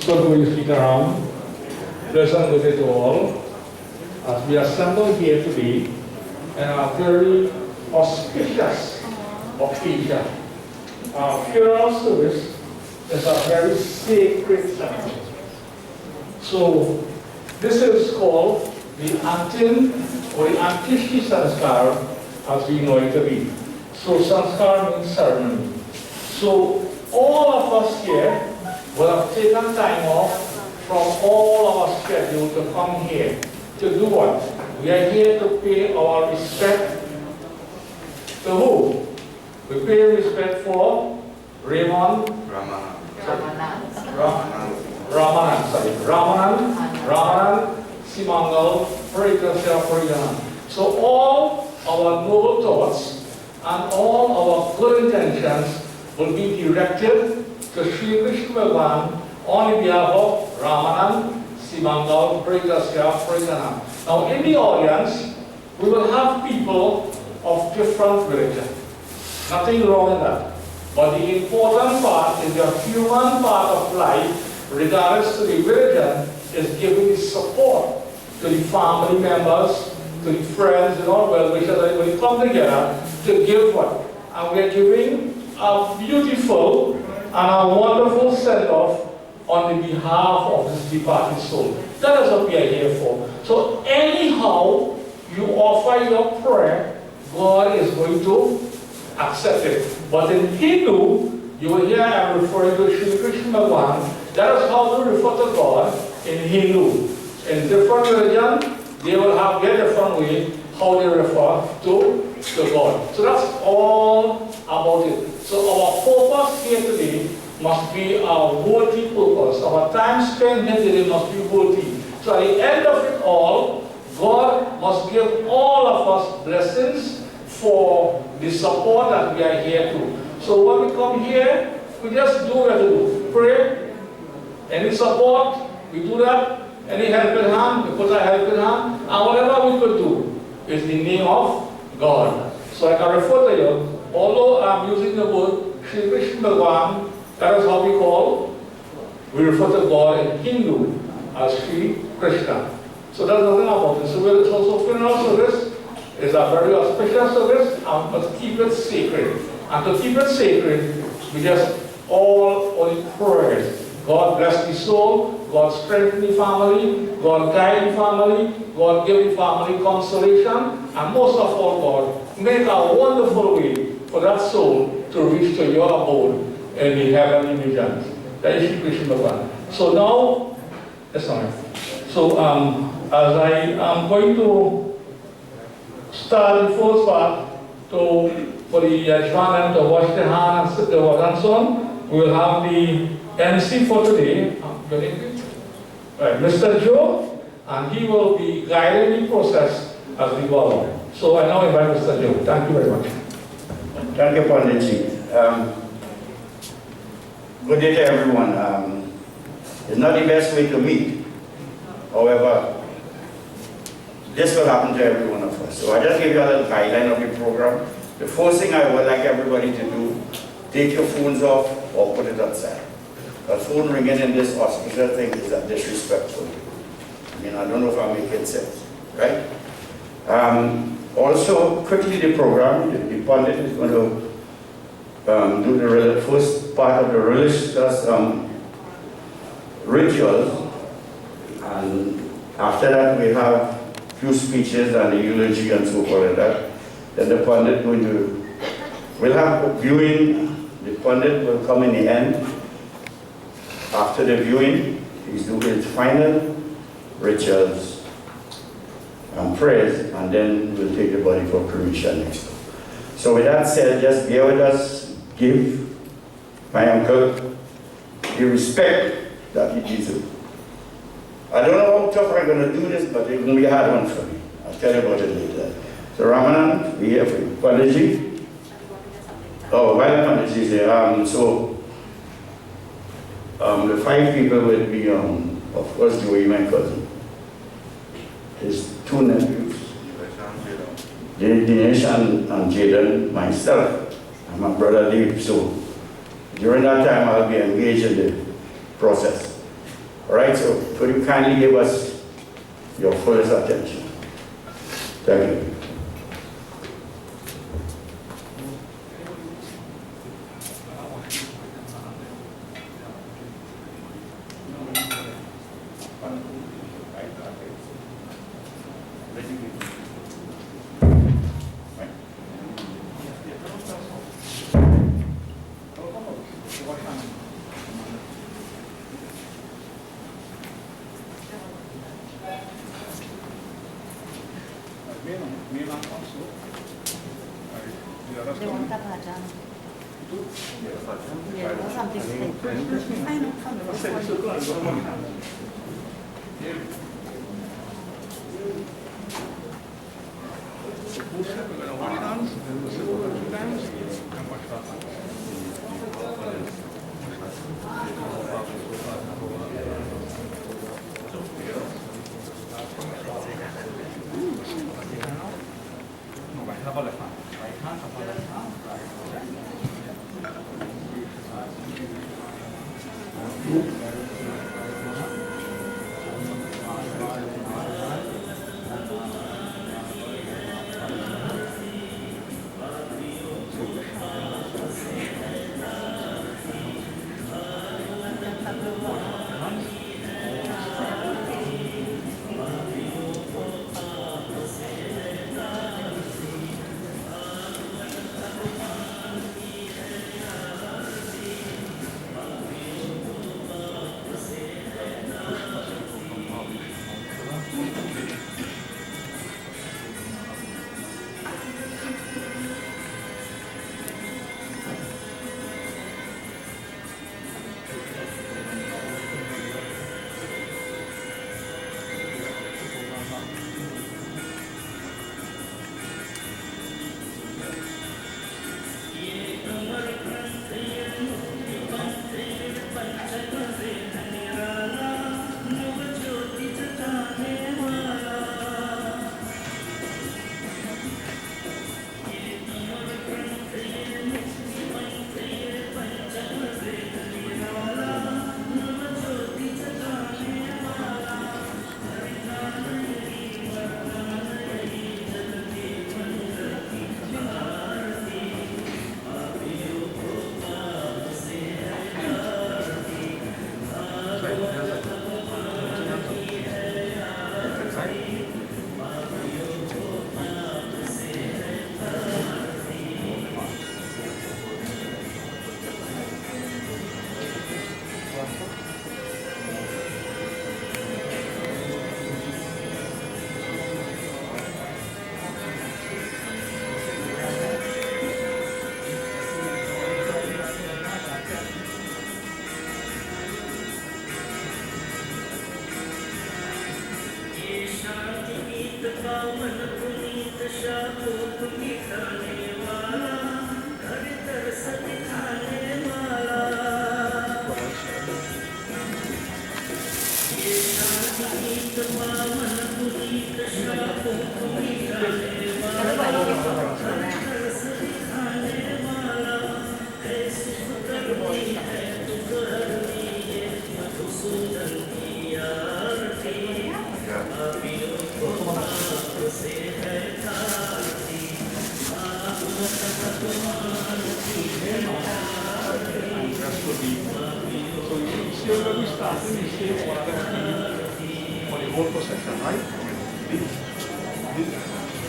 So we speak around. Pleasant good day to all. As we assemble here today in a very auspicious occasion. Our funeral service is a very sacred ceremony. So this is called the Antin or the Antishti Sanskar as we know it to be. So Sanskar means ceremony. So all of us here will have taken time off from all our schedule to come here. To do what? We are here to pay our respect to who? We pay respect for Ramanand Seemungal, So all our noble thoughts and all our good intentions will be directed to Sri Krishna Bhagavan on behalf of Ramanand Seemungal. Now in the audience, we will have people of different religion. Nothing wrong in that. But the important part is the human part of life, regardless to the religion, is giving the support to the family members, to the friends, and all well-wishers, everybody come together to give what? And we are giving a beautiful and a wonderful send-off on the behalf of this departed soul. That is what we are here for. So anyhow you offer your prayer, God is going to accept it. But in Hindu, you will hear I'm referring to Sri Krishna Bhagavan. That is how we refer to God in Hindu. In different religion, they will have their different way how they refer to God. So that's all about it. So our purpose here today must be a worthy purpose. Our time spent here today must be worthy. So at the end of it all, God must give all of us blessings for the support that we are here to. So when we come here, we just do what we do. Pray. Any support, we do that. Any helping hand, we put our helping hand. And whatever we could do is the name of God. So I can refer to you, although I'm using the word Sri Krishna Bhagavan, that is how we refer to God in Hindu as Sri Krishna. So there's nothing about it. So it's also funeral service. It's a very auspicious service, and must keep it sacred. And to keep it sacred, we just all only prayers. God bless the soul, God strengthen the family, God guide the family, God give the family consolation, and most of all, God, make a wonderful way for that soul to reach to your abode in the heavenly regions. That is Shri Krishna Bhagavan. So now, that's fine. So as I am going to start the first part for the Yajmanan to wash their hands and sit their water and so on, we will have the MC for today, Mr. Joe, and he will be guiding the process as we go along. So I now invite Mr. Joe. Thank you very much. Thank you, Panditji. Good day to everyone. It's not the best way to meet. However, this will happen to every one of us. So I just give you a little guideline of the program. The first thing I would like everybody to do, take your phones off or put it outside. A phone ringing in this auspicious thing is disrespectful. I mean, I don't know if I'm making sense, right? Also, quickly the program, the pundit is going to do the first part of the religious rituals, and after that we have a few speeches and the eulogy and so forth like that. Then the pundit we'll have viewing, the pundit will come in the end. After the viewing, he's doing his final rituals and prayers, and then we'll take the body for cremation next time. So with that said, just bear with us, give my uncle the respect that he deserves. I don't know how tough I'm going to do this, but it's going to be a hard one for me. I'll tell you about it later. So Ramanand, we're here for you. Panditji? Oh, while Panditji is here, the 5 people will be, of course, Joey, my cousin. His 2 nephews, Dinesh and Jaden, myself, and my brother Dave. So during that time, I'll be engaged in the process. All right, so could you kindly give us your fullest attention? Thank you.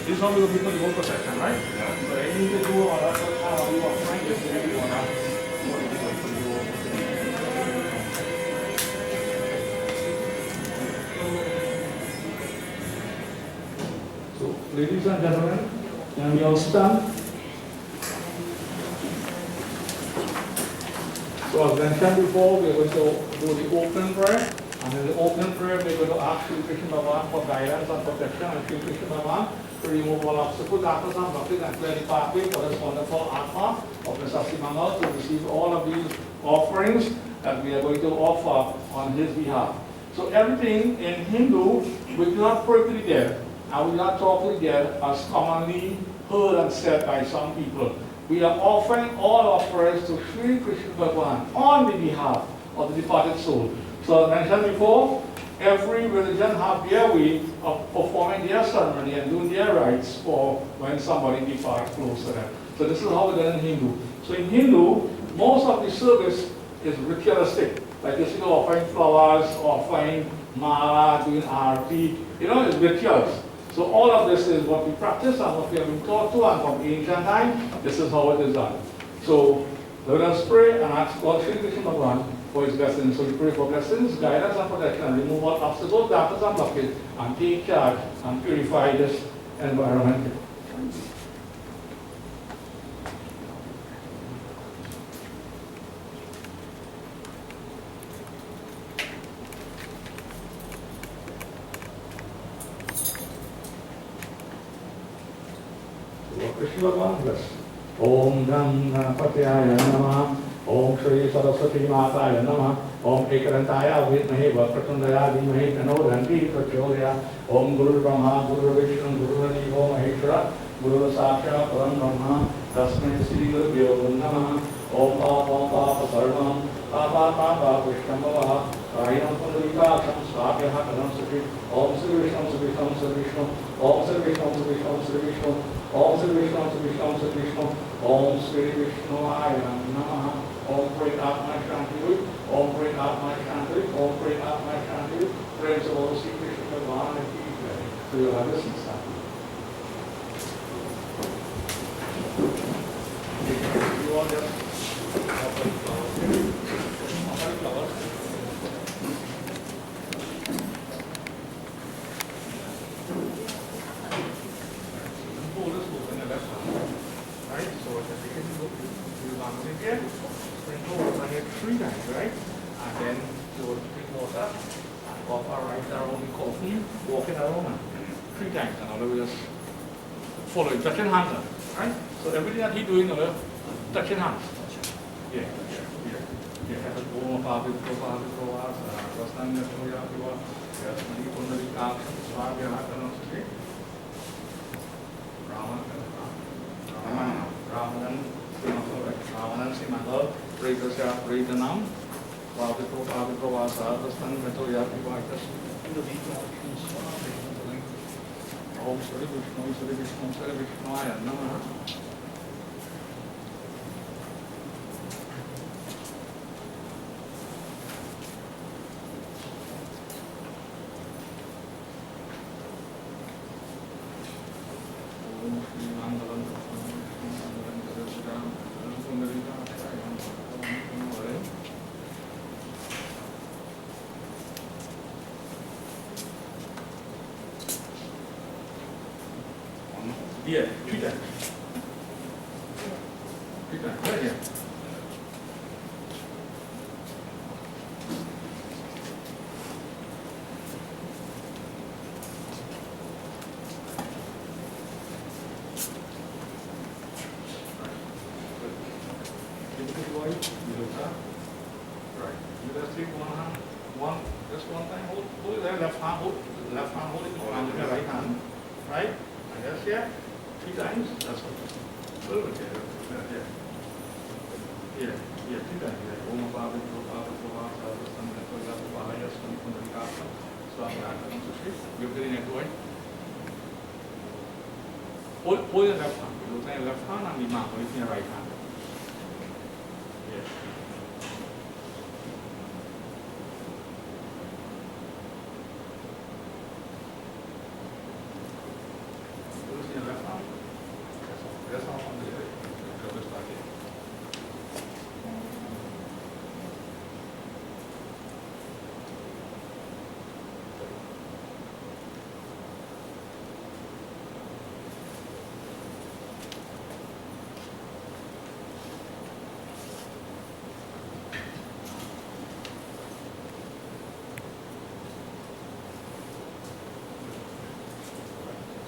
This one will be for the whole procession, right? Yeah. So any to do or how you are trying to do you wanna what is going to do. So ladies and gentlemen, can we all stand? So as mentioned before, we are going to do the opening prayer. And in the opening prayer, we're going to ask Sri Krishna Bhagavan for guidance and protection, and Sri Krishna Bhagavan to remove all obstacles, darkness and bhakti, and clear the pathway for this wonderful Atma of Mr. Seemungal to receive all of these offerings that we are going to offer on his behalf. So everything in Hindu, we do not pray to the dead, and we do not talk to the dead as commonly heard and said by some people. We are offering all our prayers to Sri Krishna Bhagavan on the behalf of the departed soul, So I mentioned before, every religion have their way of performing their ceremony and doing their rites for when somebody departs close to them. So this is how we do it in Hindu. So in Hindu, most of the service is ritualistic. Like you see offering flowers, offering mala, doing arti, it's rituals. So all of this is what we practice and what we have been taught to, and from ancient time, this is how it is done. So let us pray and ask God Shri Krishna Bhagavan for his blessings. So we pray for blessings, guidance and protection, and remove all obstacles, darkness and blockage, and take charge and purify this environment. Krishna Bhagavan bless. Om Gam Ganapatiyaya Namah. Om Shri Saraswati Mataya Namah. Om Ekarantaya Vidmahe Vakratundaya Dhimahe Tano Dhanti Prachodaya. Om Guru Brahma Guru Vishnu Guru Devo Maheshwara Guru Saksha Param Brahma Tasmai Sri Guru Namah. Om Papa Sarvam Papa Vishnamavaha Rayam Pundrikakam Swabhyaha Kalam Sri Om Sri Vishnu Sri Vishnu Sri Vishnu Om Sri Vishnu Sri Vishnu Sri Vishnu Om Sri Vishnu Sri Vishnu Sri Vishnu Om Sri Vishnuvaya Namaha. Om Pray Atma Shanti. Om Pray Atma Shanti. Om Pray Atma Shanti. Praise the Lord Sri Krishna Bhagavan and Krishna. So you have this insight. You all just offer flowers. Offer flowers. Right? So as you can look, you want to again, sprinkle water here 3 times, right? And then you drink water and offer right around the coffee, walking around 3 times. And now we just follow it, touching hands, right? So everything that he's doing, touching hands. Yeah. Ramanand Seemungal, pray the name. Pavitra Vasa, the Stan Metoya, Om Sri Vishnu, Sri Vishnu, Sri Vishnuvaya Namaha. Yeah, 2 times. 2 times, right here. Right. You just take just one time, hold it there, left hand hold it around your right hand, right? And just here, 3 times, that's what. A little bit here, yeah, 2 times, yeah. Om Bhava Prabha Sarva Sangha Vahaya Swami Pundrikakam Swami Sushi. You're getting it going. Hold your left hand. You look at your left hand and the mark with your right hand. Yes. That's all I'm doing. Let's start here.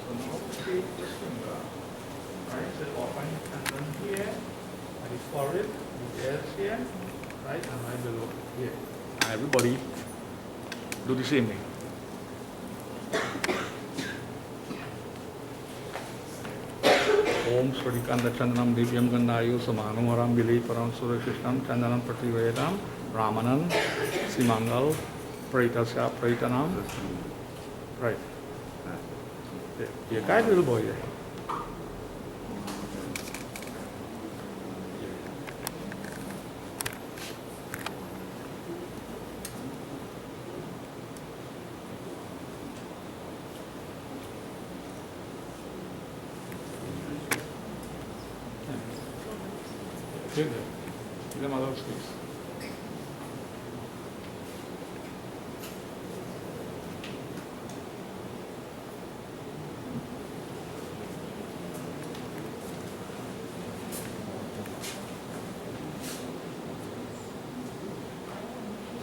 So now take this finger. Right, so open and then here, and the forehead, the ears here, right, and right below here. And everybody do the same thing. Om Swadikanda Chandanam Divyam Gandayu Samanam Haram Bili Param Surya Krishnam Chandanam Prativedam Ramanand Seemungal Praitasya Praitanam. Right. Yeah, guide little boy here. Give them a little space.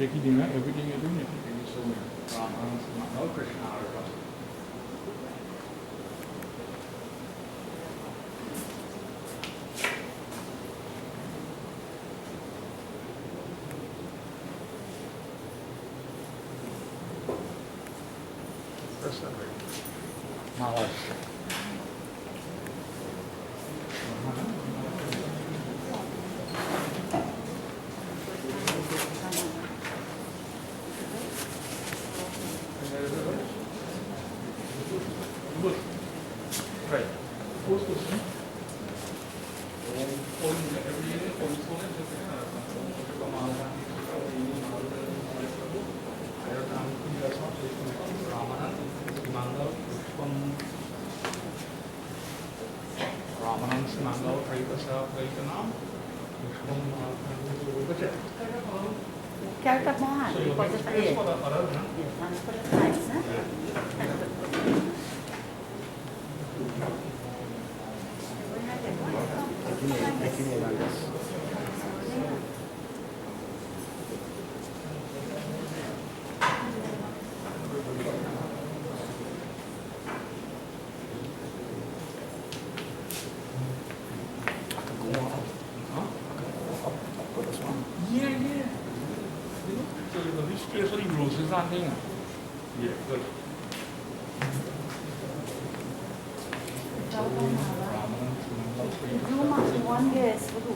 Everything you're doing, everything is so Ramanand Seemungal, Krishna Arata. That's that way. Maharashtra. Right. First question. Ramanand Seemungal, Praitasya Praitanam. Quero estar com a água, pode fazer. Yes, for the other, no? Yes, vamos por trás, né? Aqui no lado. Yeah, yeah. So this place for the roses and thing. Yeah, good. Ramanand Seemungal, Praitasya. One yes, we do.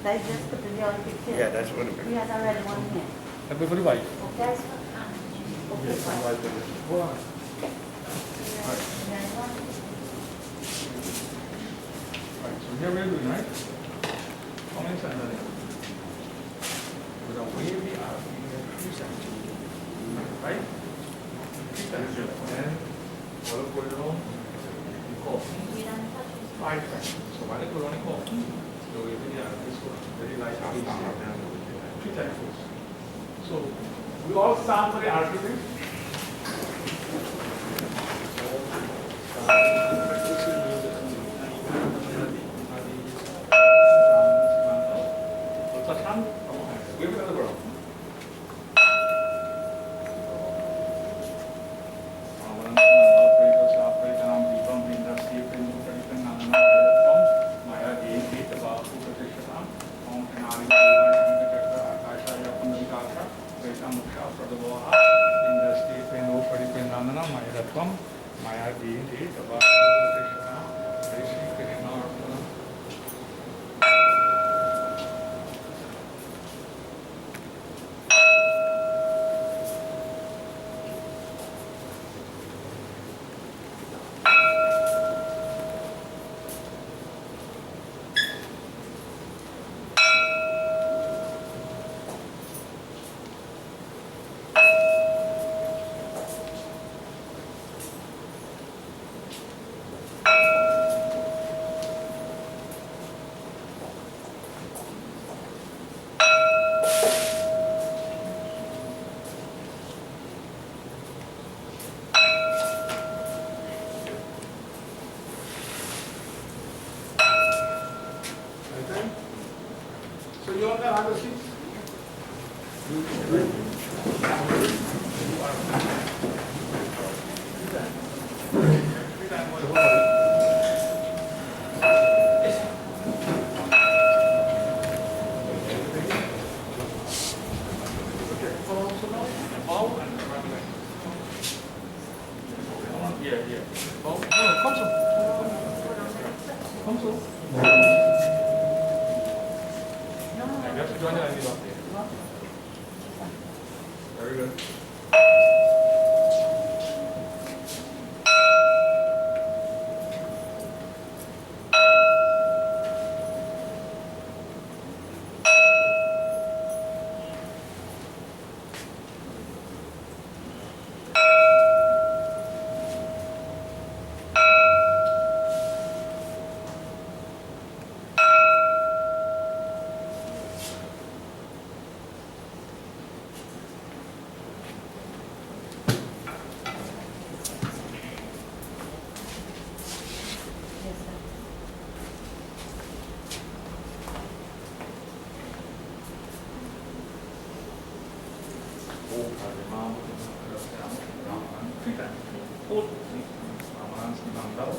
They just put the other picture. Yeah, that's what it We had already one here. Everybody white. Okay. Yes, I'm white. Go on. Right, so here we're doing, right? Comments and then. With a way we are in the 3 sections. Right? 3 sections. And what are we going on? Coffee. 5 sections. So while we're running coffee, the way we are this one, very light out. 3 sections. So we all stand for the article. Give it another ground. So you all can have a seat. Yeah. Oh, no, come so. Come so. You have to join the idea up there. Very good. Yes, sir. Ramanand Seemungal.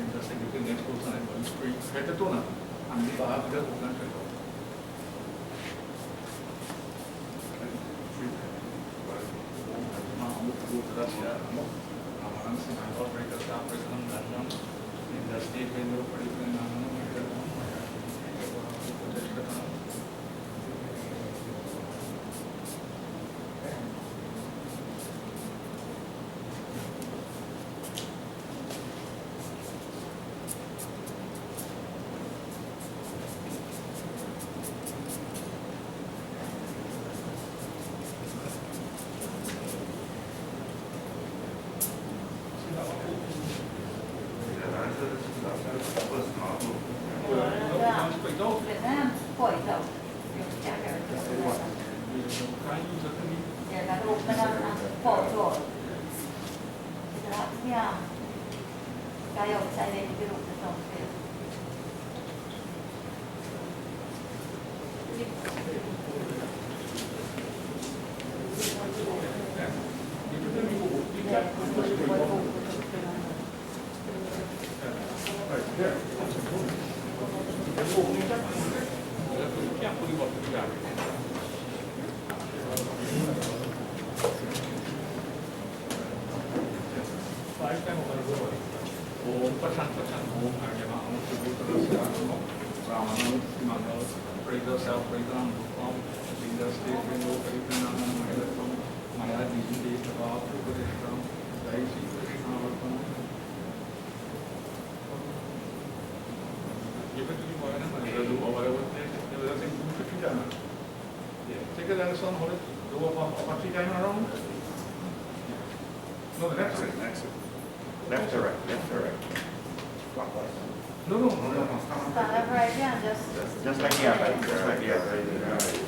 Interesting, you can next person and one screen. Head the tone. And the bar the open to Ramanand Seemungal breaker staff president London in the state window for different Ramanand Seemungal, Prager self-Prager, Linda State Window, Paripanam, Mahilatam, Maya Diji, Tabab, Upadishram, Daisy Krishna Vartan. You can do whatever there was a thing to be done. Take a lesson, hold it, do a party time around. No, the next one. Left to right, left to right. Clockwise. No. Stand right here, Just like the other, just like the other.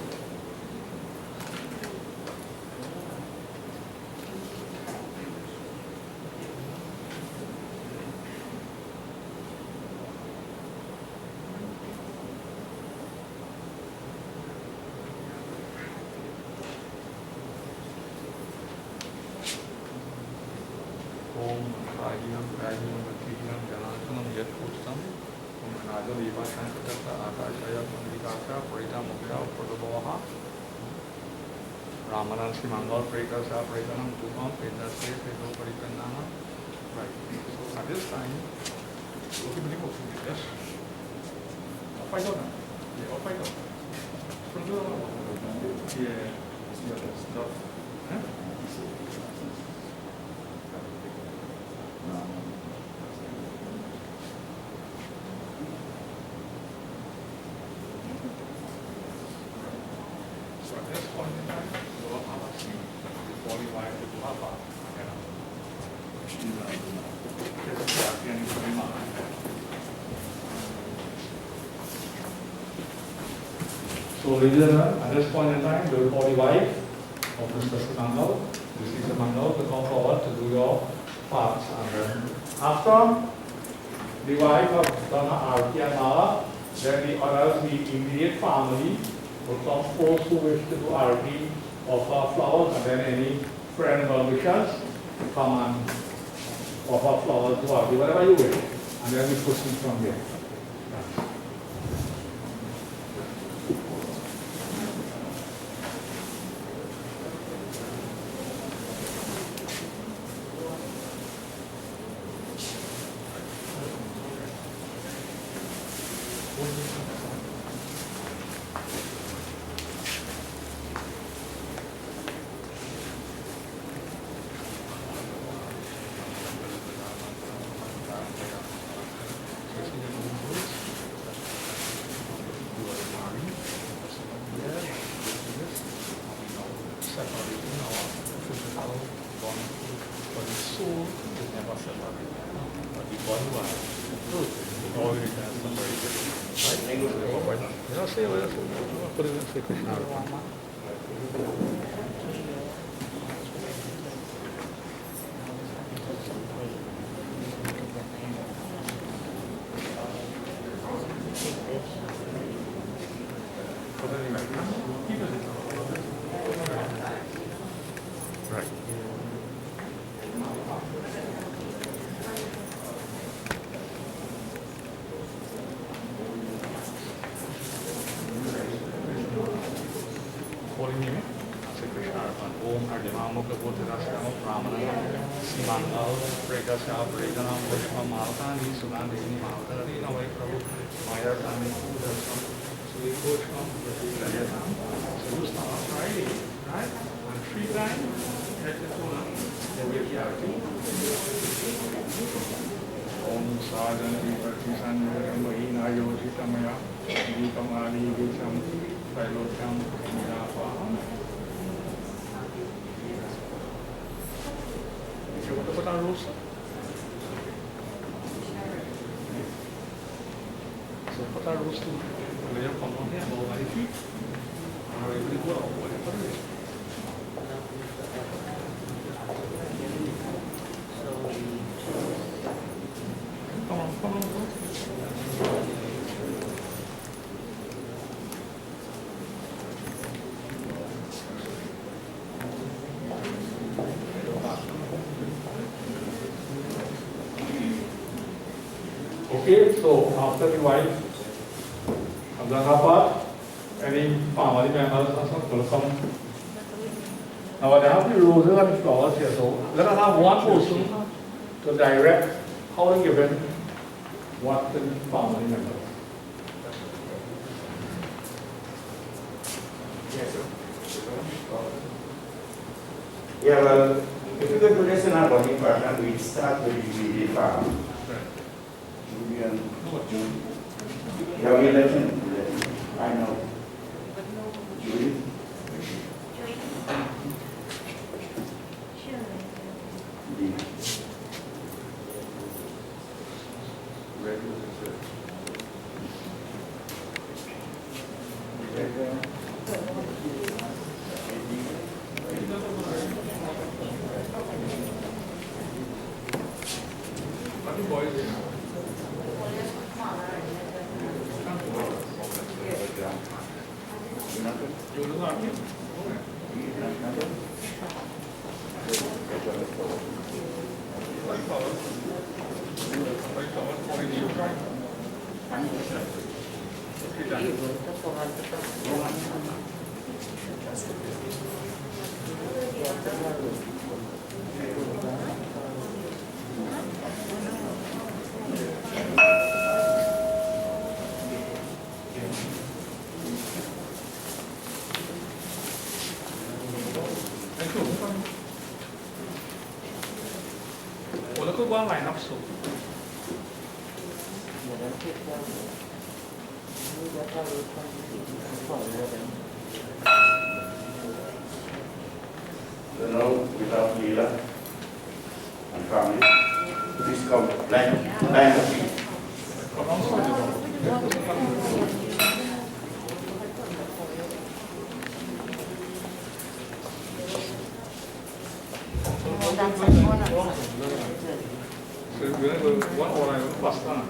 Om Rajinam Rajinam Vachiram Janathanam Yat Uttam Om Anajam Eva Shankatata Akashaya Pandikasha Parita Moksha Pradabhavaha Ramanand Seemungal Prekasa Prekanam Tupam Pedase Pedo Paripanama. Right. So at this time, we'll keep the motion. Yes. Off I go now. Yeah, off I go. From the yeah, stuff. Huh? So, ladies and gentlemen, at this point in time, we will call the wife of Mr. Seemungal, Mrs. Seemungal, to come forward to do your parts. And then after the wife has done her arti and mala, then the others, the immediate family, will come forth who wish to do arti, offer flowers, and then any friends or wishers come and offer flowers to arti, whatever you wish. And then we proceed from there. soul is never separated. But the body was always has separated. Right? You know, say, put it in, say Krishna. Right. Holding name, Sri Krishna Arpan. Om Ardhanamo Kabodhirasya Ramanand Seemungal Prekasya Preganam Vishma Malkani Sunandini Malkani Navai Prabhu Mayatani Udasam Sri Kosham Rajatam. So you start Friday, right? On free time, at the Tuna, there will be acting. Om Sadhan Vipati Sanjayam Mahina Yojitamaya Vikamali Visham Pailotam Mirapaham. What are rules? So what are rules to lay up on here? Well, I think very well. Whatever it is. Come on. Okay, so after the wife of the Rapat, any family members will come. Now I have the roses and flowers here, so let us have one person to direct how to give him what the family members. Yes, sir. Yeah, well, if you could do this in our body part, and we start with the immediate family. Julian. You have 11? I know. Julie? One line up so. So now without Leela and family, please come line of feet. One or I pass down.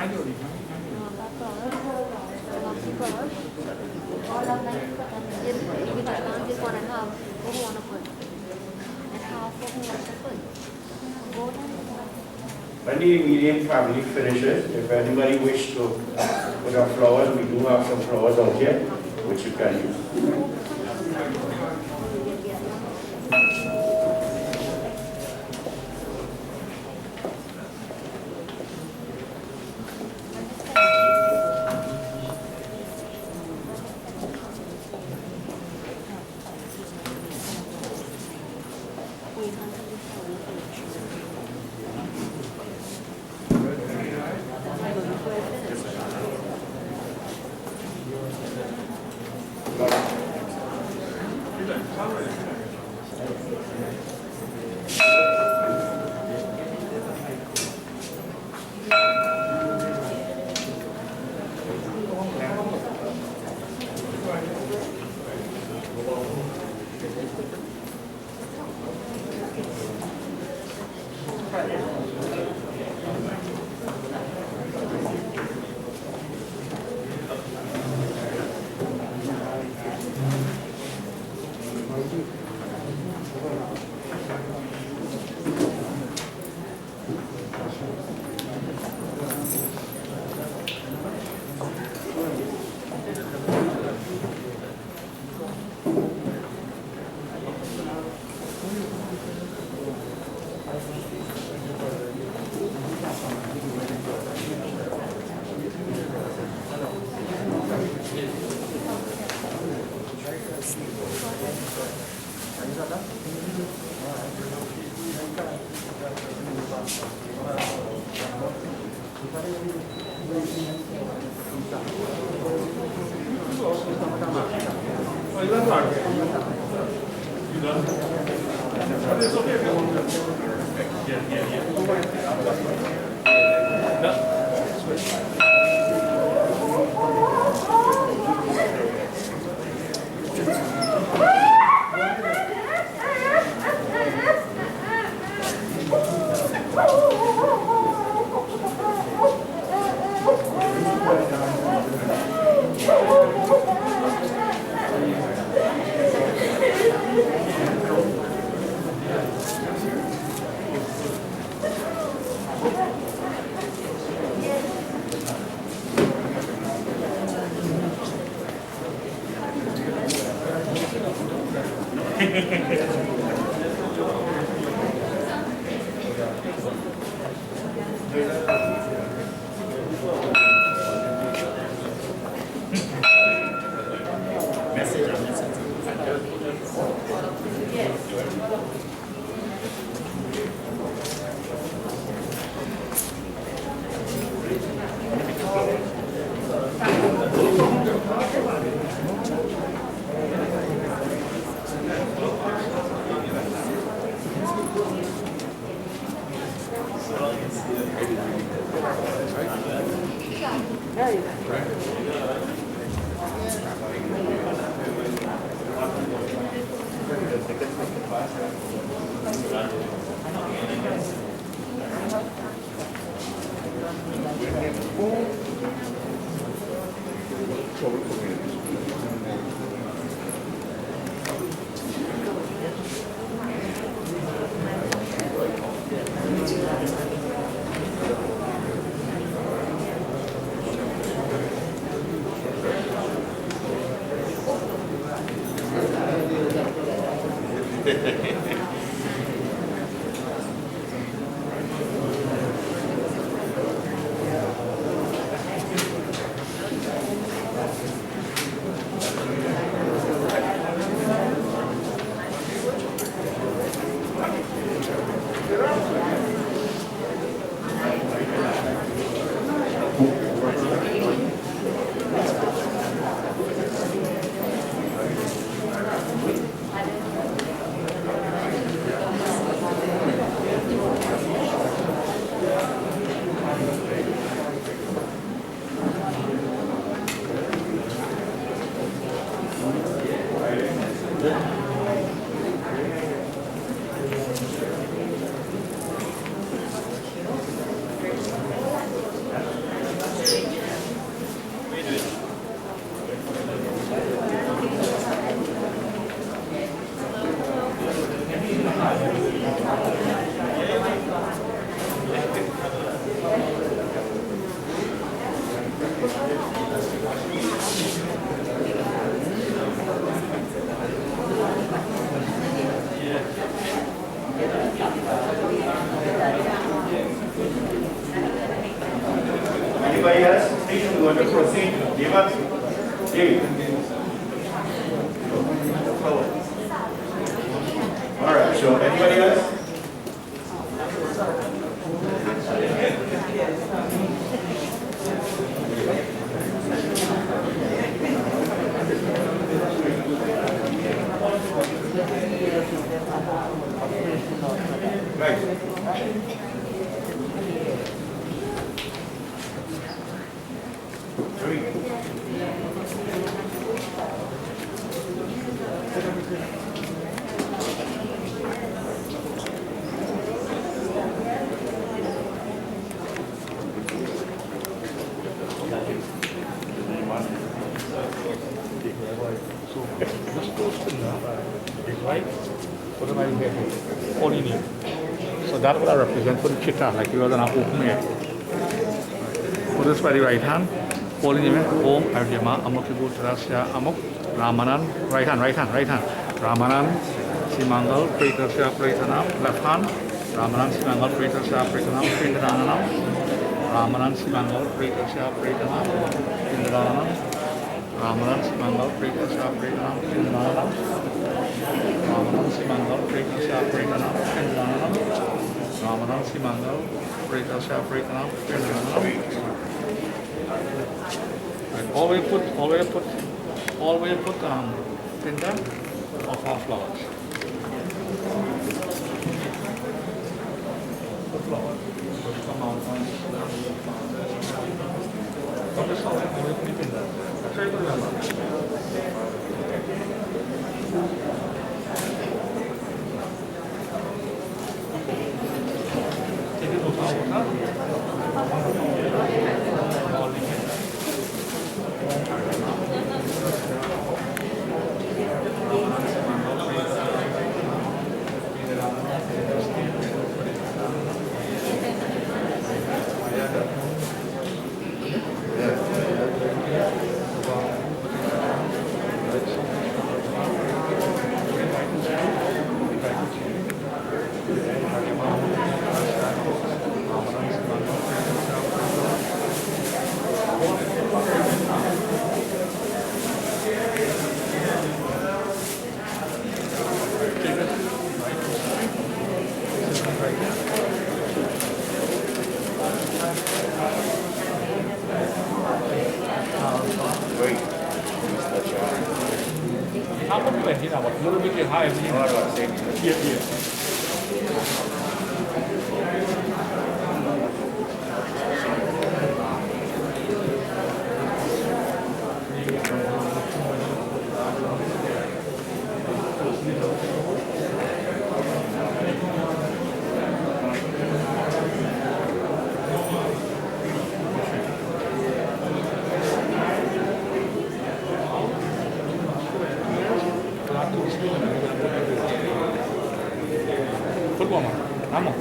When the immediate family finishes, if anybody wishes to put up flowers, we do have some flowers out here, which you can use. Anybody else? Please, we want to proceed. David. All right, so anybody else? Right. So that will represent for the chitta, like you are going to open it. Put this by the right hand. Holding him, Om Aryama, Amuk Vibutrasya, Amuk, Ramanand, right hand. Ramanand Seemungal, Pretasya Pretanam, left hand. Ramanand Seemungal, Pretasya Pretanam, Indranam. Ramanand Seemungal, Pretasya Pretanam, Indranam. Ramanand Seemungal, Pretasya Pretanam, Indranam. Ramanand Seemungal, Pretasya Pretanam, Indranam. Ramanand Seemungal, Pretasya Pretanam, Indranam. Always put tinder or flowers. Put flowers. Come out on from the south, always put tinder. That's very good. Take it to power, a little bit higher. Yeah. Vamos.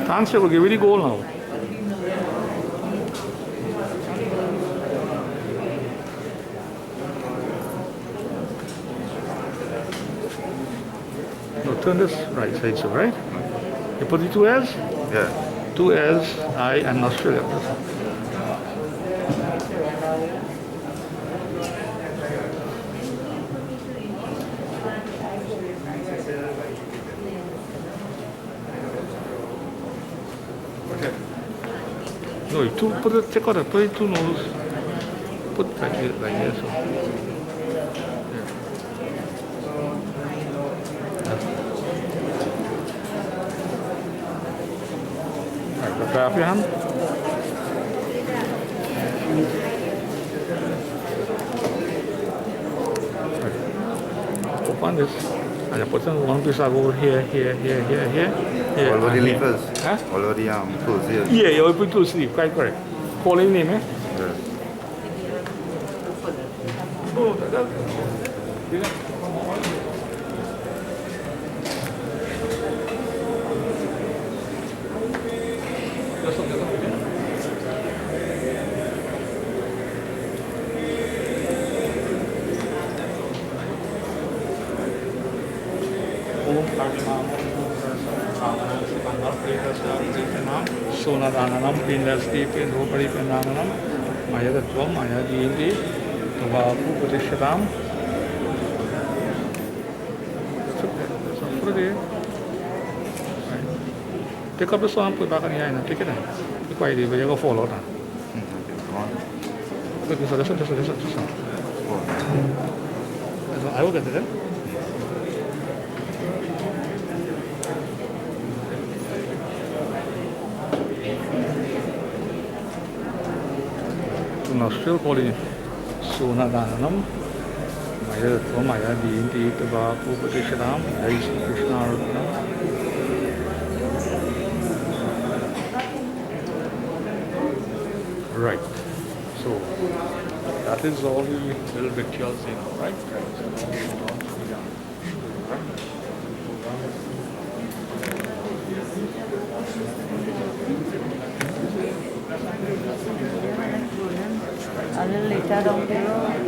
Answer will give you the goal now. No, turn this right side, so right? You put the two L's? Yeah. Two L's, I, and Australia. Okay. No, you two, put it, check out it, put it two nose. Put like this. So. Grab your hand. Open this. And you put in one piece over here. All over the leafers? Huh? All over the clothes here? Yeah, you put two sleeves, quite correct. Call your name, eh? Yeah. Oh, that's... Tasya Paripanam, Sonadananam, Pindasti, Pindho Paripananam, Mayatvam, Maya Dindi, Tavapu Padishatam. Take up the song, put back on the eye and take it out. Be quiet, but you go follow that. Look, this one. I will get it. Nostril holding Sunadanam, Maya Dindi, Tavapu Padishatam, Jai Sri Krishna Arpanam. Right. So that is all the little rituals, right? A little later down the road.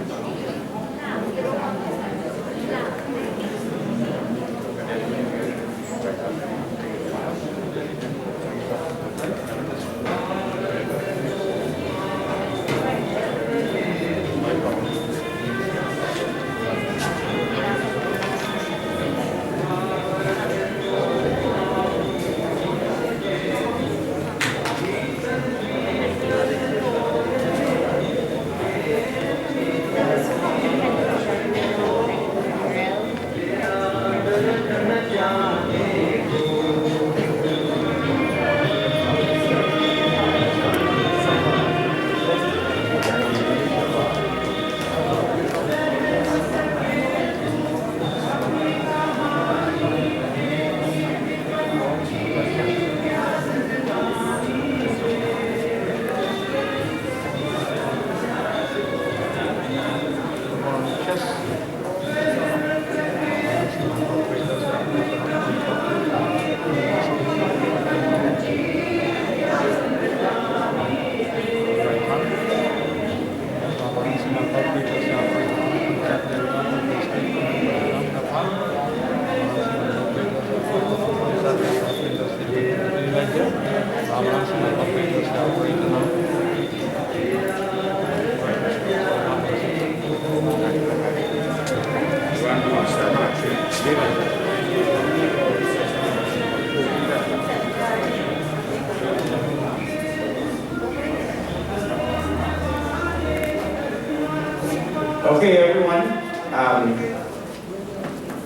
Okay, everyone.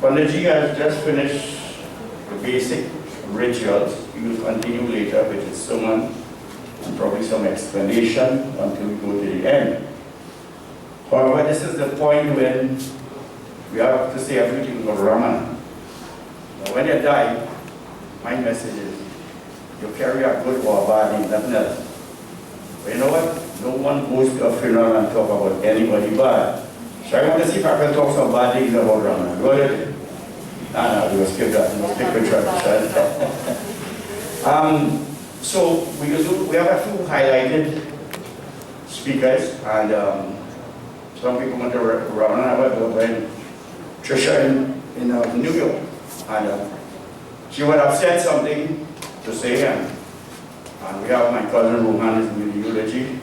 Panditji has just finished the basic rituals. He will continue later with his sermon and probably some explanation until we go to the end. However, this is the point when we have to say everything about Ramanand. Now, when you die, my message is you carry a good or a bad name, nothing else. But you know what? No one goes to a funeral and talk about anybody bad. So I want to see if I can talk some bad things about Ramanand. Go ahead. No, we will skip that. We'll stick with tradition. So we have a few highlighted speakers, and some people went to Ramanand. I went to Trisha in New York, and she would have said something to say, and we have my cousin Roman is with the eulogy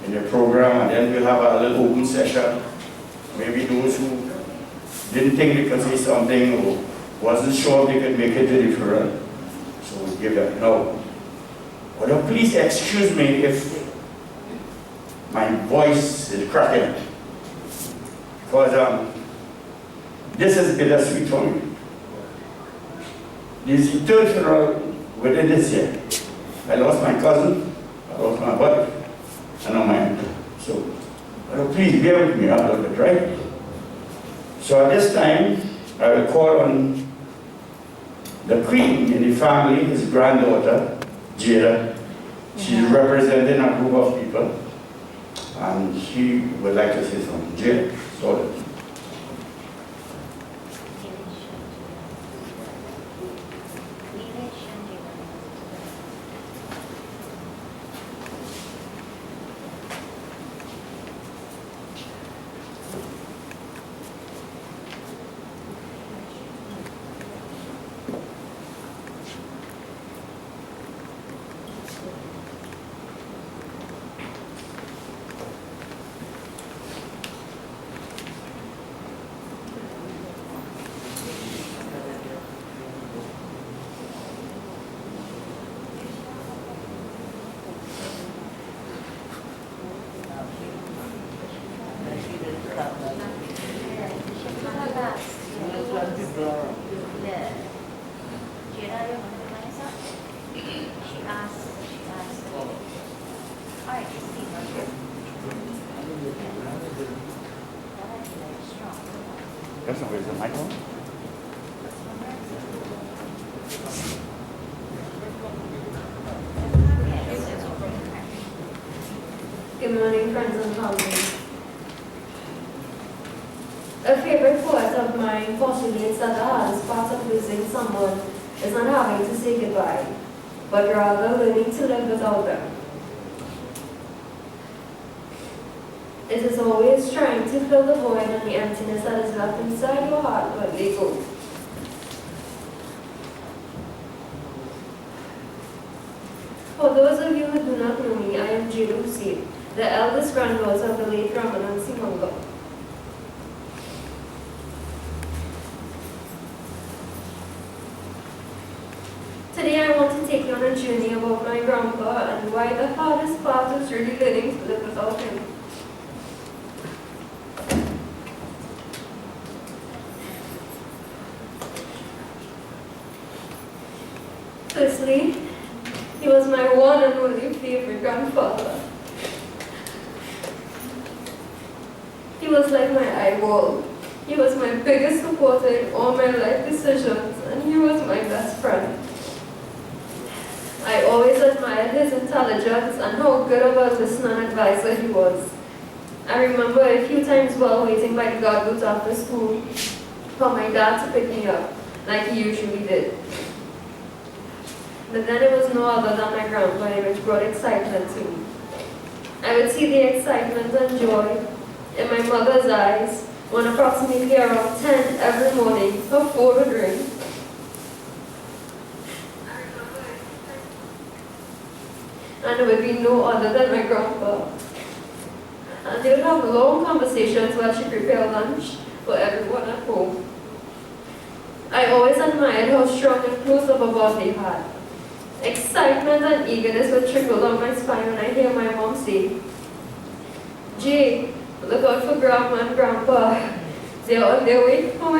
in the program, and then we'll have a little open session. Maybe those who didn't think they could say something or wasn't sure if they could make it to the funeral, so we give them no. But please excuse me if my voice is cracking, because this is bittersweet for me. This is the third funeral within this year. I lost my cousin, I lost my wife, and now my uncle. So, please bear with me a little bit, right? So at this time, I will call on the queen in the family, his granddaughter, Jada. She's representing a group of people, and she would like to say something. Jada, sorry. That's not the microphone. Good morning, friends and family. A favorite quote of mine postulates that the hardest part of losing someone is not having to say goodbye, but rather learning to live without them. It is always trying to fill the void and the emptiness that is left inside your heart when they go. For those of you who do not know me, I am Eulogies, the eldest granddaughter of the late Ramanand Seemungal. Today I want to take you on a journey about my grandpa and why the hardest part was really learning to live without him. Firstly, he was my one and only favorite grandfather. He was like my eyeball. He was my biggest supporter in all my life decisions, and he was my best friend. I always admired his intelligence and how good of a listener and advisor he was. I remember a few times while waiting by the guard booth after school for my dad to pick me up, like he usually did. But then it was no other than my grandpa, which brought excitement to me. I would see the excitement and joy in my mother's eyes when approximately around 10 every morning her phone would ring. And it would be no other than my grandpa. And they would have long conversations while she prepared lunch for everyone at home. I always admired how strong and close of a bond they had. Excitement and eagerness would trickle down my spine when I hear my mom say, "Jay, look out for Grandma and Grandpa. They're on their way home."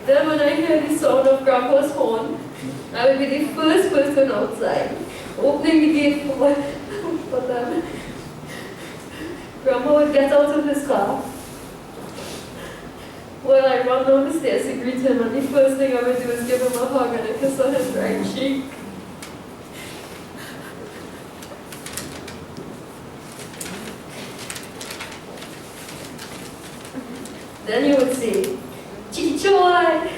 Then when I hear the sound of Grandpa's horn, I would be the first person outside, opening the gate for them. Grandpa would get out of his car. Well, I run down the stairs to greet him, and the first thing I would do is give him a hug and a kiss on his right cheek. Then he would say, "Chichoy!"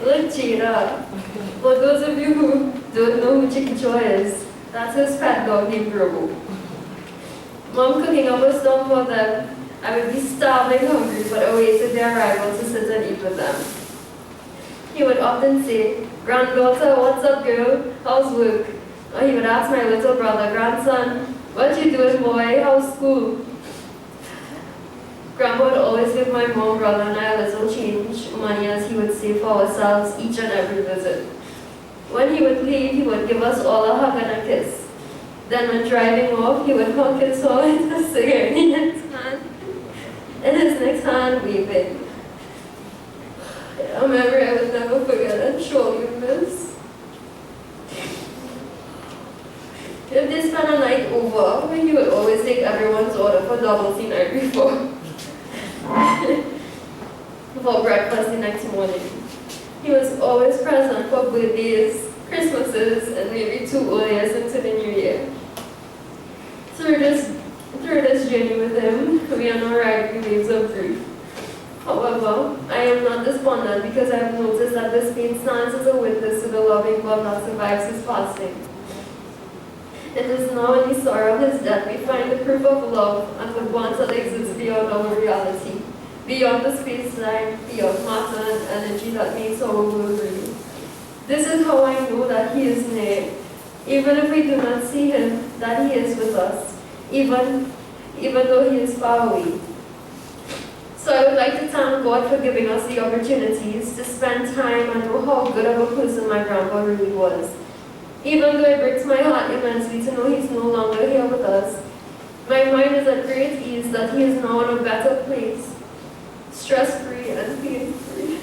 Look, Chira. For those of you who don't know who Chichoy is, that's his pet dog named Robo. Mom cooking up a storm for them. I would be starving hungry, but awaited their arrival to sit and eat with them. He would often say, "Granddaughter, what's up, girl? How's work?" Or he would ask my little brother, "Grandson, what you doing, boy? How's school?" Grandpa would always give my mom, brother, and I a little change money, as he would save for ourselves each and every visit. When he would leave, he would give us all a hug and a kiss. Then when driving off, he would honk his horn with a cigarette in his next hand, waving. A memory I would never forget and surely miss. If they spent a night over, he would always take everyone's order for double tea night before. For breakfast the next morning. He was always present for birthdays, Christmases, and maybe 2 years into the new year. Through this journey with him, we are not riding the waves of grief. However, I am not despondent because I have noticed that this pain stands as a witness to the loving God that survives his passing. It is now in the sorrow of his death we find the proof of love and the bonds that exist beyond our reality, beyond the space-time, beyond matter and energy that makes our world real. This is how I know that he is near, even if we do not see him, that he is with us, even though he is far away. So I would like to thank God for giving us the opportunities to spend time and know how good of a person my grandpa really was. Even though it breaks my heart immensely to know he's no longer here with us, my mind is at great ease that he is now in a better place, stress-free and pain-free.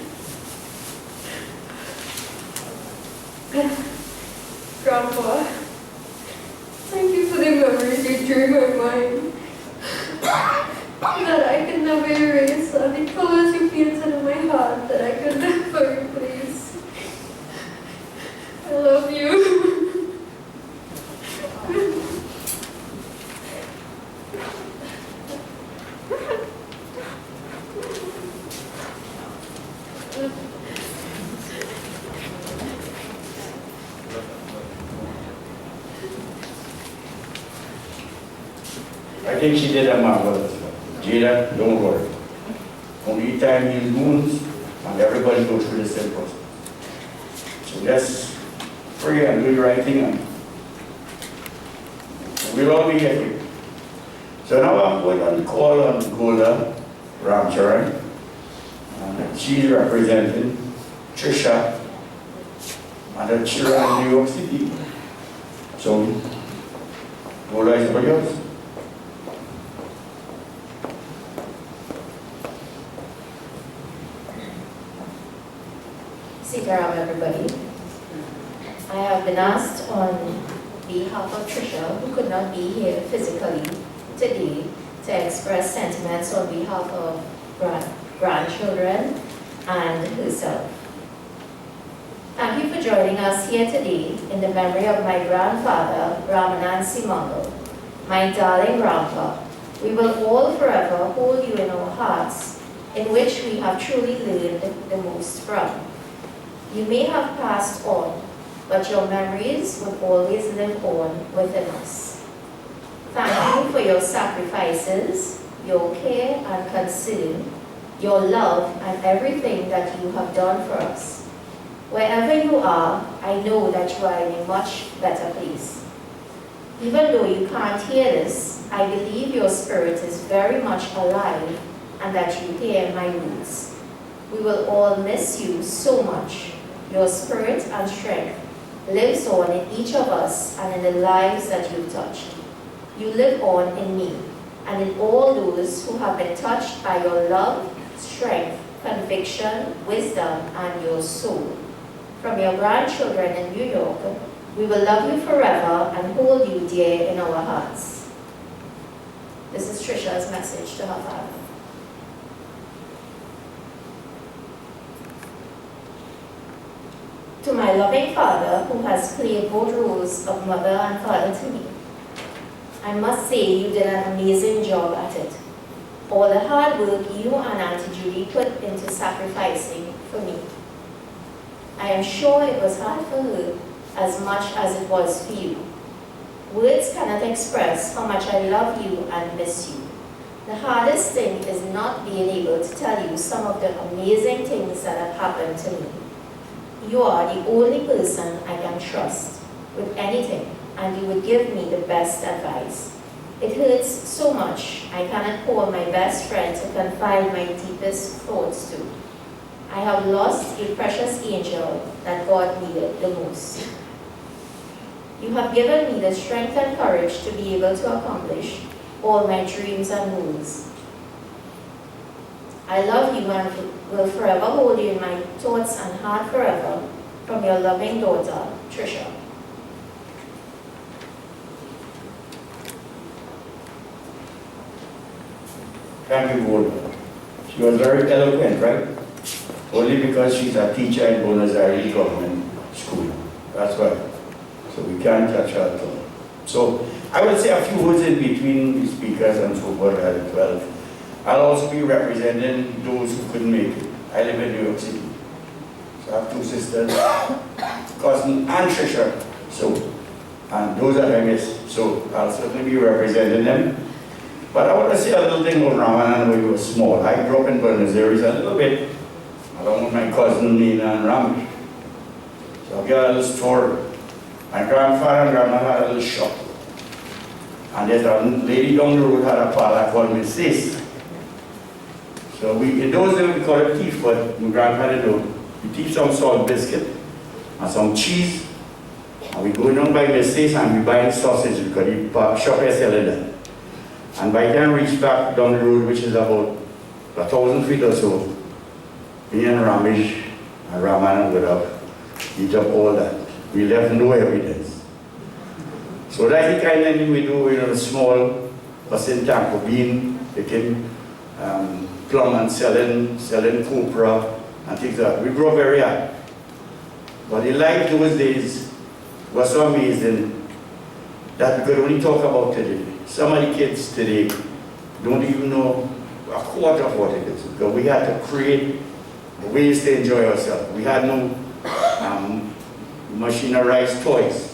Grandpa. Thank you for the memories you drew in my mind that I could never erase, and the colors you painted in my heart that I could never replace. I love you. I think she did a marvelous job. Jada, don't worry. Only time heals wounds, and everybody goes through the same process. So let's pray and do the right thing, and we'll all be happy. So now I'm going to call on Golda Ramcharan. She's representing Trisha and the children in New York City. So, Golda is for yours. Sitaram, everybody. I have been asked on behalf of Trisha, who could not be here physically today, to express sentiments on behalf of grandchildren and herself. Thank you for joining us here today in the memory of my grandfather, Ramanand Seemungal, my darling grandpa. We will all forever hold you in our hearts, in which we have truly learned the most from. You may have passed on, but your memories will always live on within us. Thank you for your sacrifices, your care and concern, your love and everything that you have done for us. Wherever you are, I know that you are in a much better place. Even though you can't hear this, I believe your spirit is very much alive and that you hear my words. We will all miss you so much. Your spirit and strength lives on in each of us and in the lives that you touched. You live on in me and in all those who have been touched by your love, strength, conviction, wisdom, and your soul. From your grandchildren in New York, we will love you forever and hold you dear in our hearts. This is Trisha's message to her father. To my loving father, who has played both roles of mother and father to me, I must say you did an amazing job at it. All the hard work you and Auntie Judy put into sacrificing for me. I am sure it was hard for her as much as it was for you. Words cannot express how much I love you and miss you. The hardest thing is not being able to tell you some of the amazing things that have happened to me. You are the only person I can trust with anything, and you would give me the best advice. It hurts so much, I cannot call my best friend to confide my deepest thoughts to. I have lost a precious angel that God needed the most. You have given me the strength and courage to be able to accomplish all my dreams and goals. I love you and will forever hold you in my thoughts and heart forever, from your loving daughter, Trisha. Thank you, Golda. She was very eloquent, right? Only because she's a teacher in Buenos Aires government school. That's why. So we can't touch her at all. So I will say a few words in between the speakers and so forth at 12. I'll also be representing those who couldn't make it. I live in New York City. So I have two sisters, cousin and Trisha. So, and those that I miss. So I'll certainly be representing them. But I want to say a little thing about Ramanand when he was small. I grew up in Buenos Aires a little bit, along with my cousin Nina and Ramesh. So I'll get a little story. My grandfather and grandmother had a little shop. And there's a lady down the road had a parlor called Mrs. So in those days we call it thief, but my grandfather do. We thief some salt biscuit and some cheese. And we go down by Mrs. and we buy sausage because the shop is selling that. And by the time we reach back down the road, which is about 1,000 feet or so, me and Ramesh and Ramanand would have eat up all that. We left no evidence. So that's the kind of thing we do in a small, us in Tampa Bean, taking plum and selling copra and things like that. We grow very hard. But the life those days was so amazing that we could only talk about today. Some of the kids today don't even know a quarter of what it is, because we had to create ways to enjoy ourselves. We had no machinerized toys.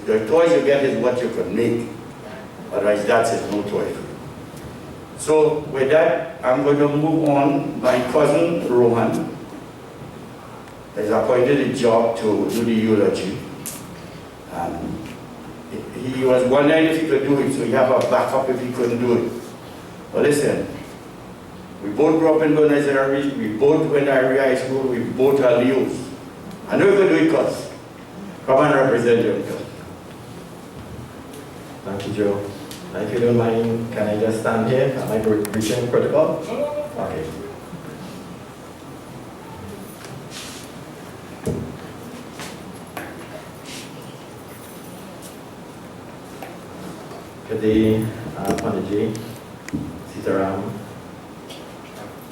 The toys you get is what you could make. Otherwise, that's it, no toy. So with that, I'm going to move on. My cousin Rohan is appointed a job to do the eulogy. He was wondering if he could do it, so he have a backup if he couldn't do it. But listen, we both grew up in Buenos Aires, we both went to Area High School, we both are Leos. I know you could do it, cuz. Come and represent you. Thank you, Joe. If you don't mind, can I just stand here? Am I breaching protocol? Okay. Good day, Pandiji, Sitaram,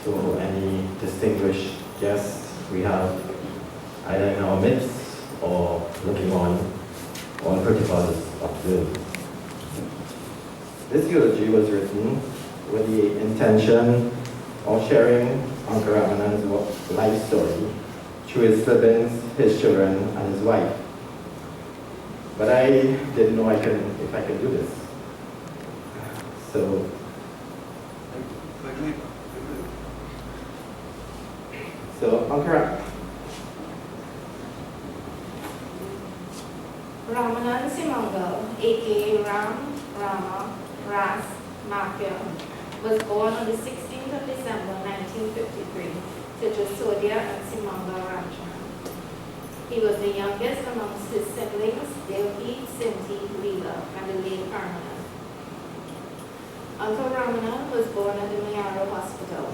to any distinguished guests we have either in our midst or looking on, all protocols observed. This eulogy was written with the intention of sharing Uncle Ramanand's life story through his siblings, his children, and his wife. But I didn't know if I could do this. So Uncle Ramanand Seemungal, aka Ram, Rama, Ras, Mafia, was born on the 16th of December 1953 to Jasodia and Seemungal Ramcharan. He was the youngest amongst his siblings, Devi, Sinti, Leela, and the late Ramanand. Uncle Ramanand was born at the Mayaro Hospital.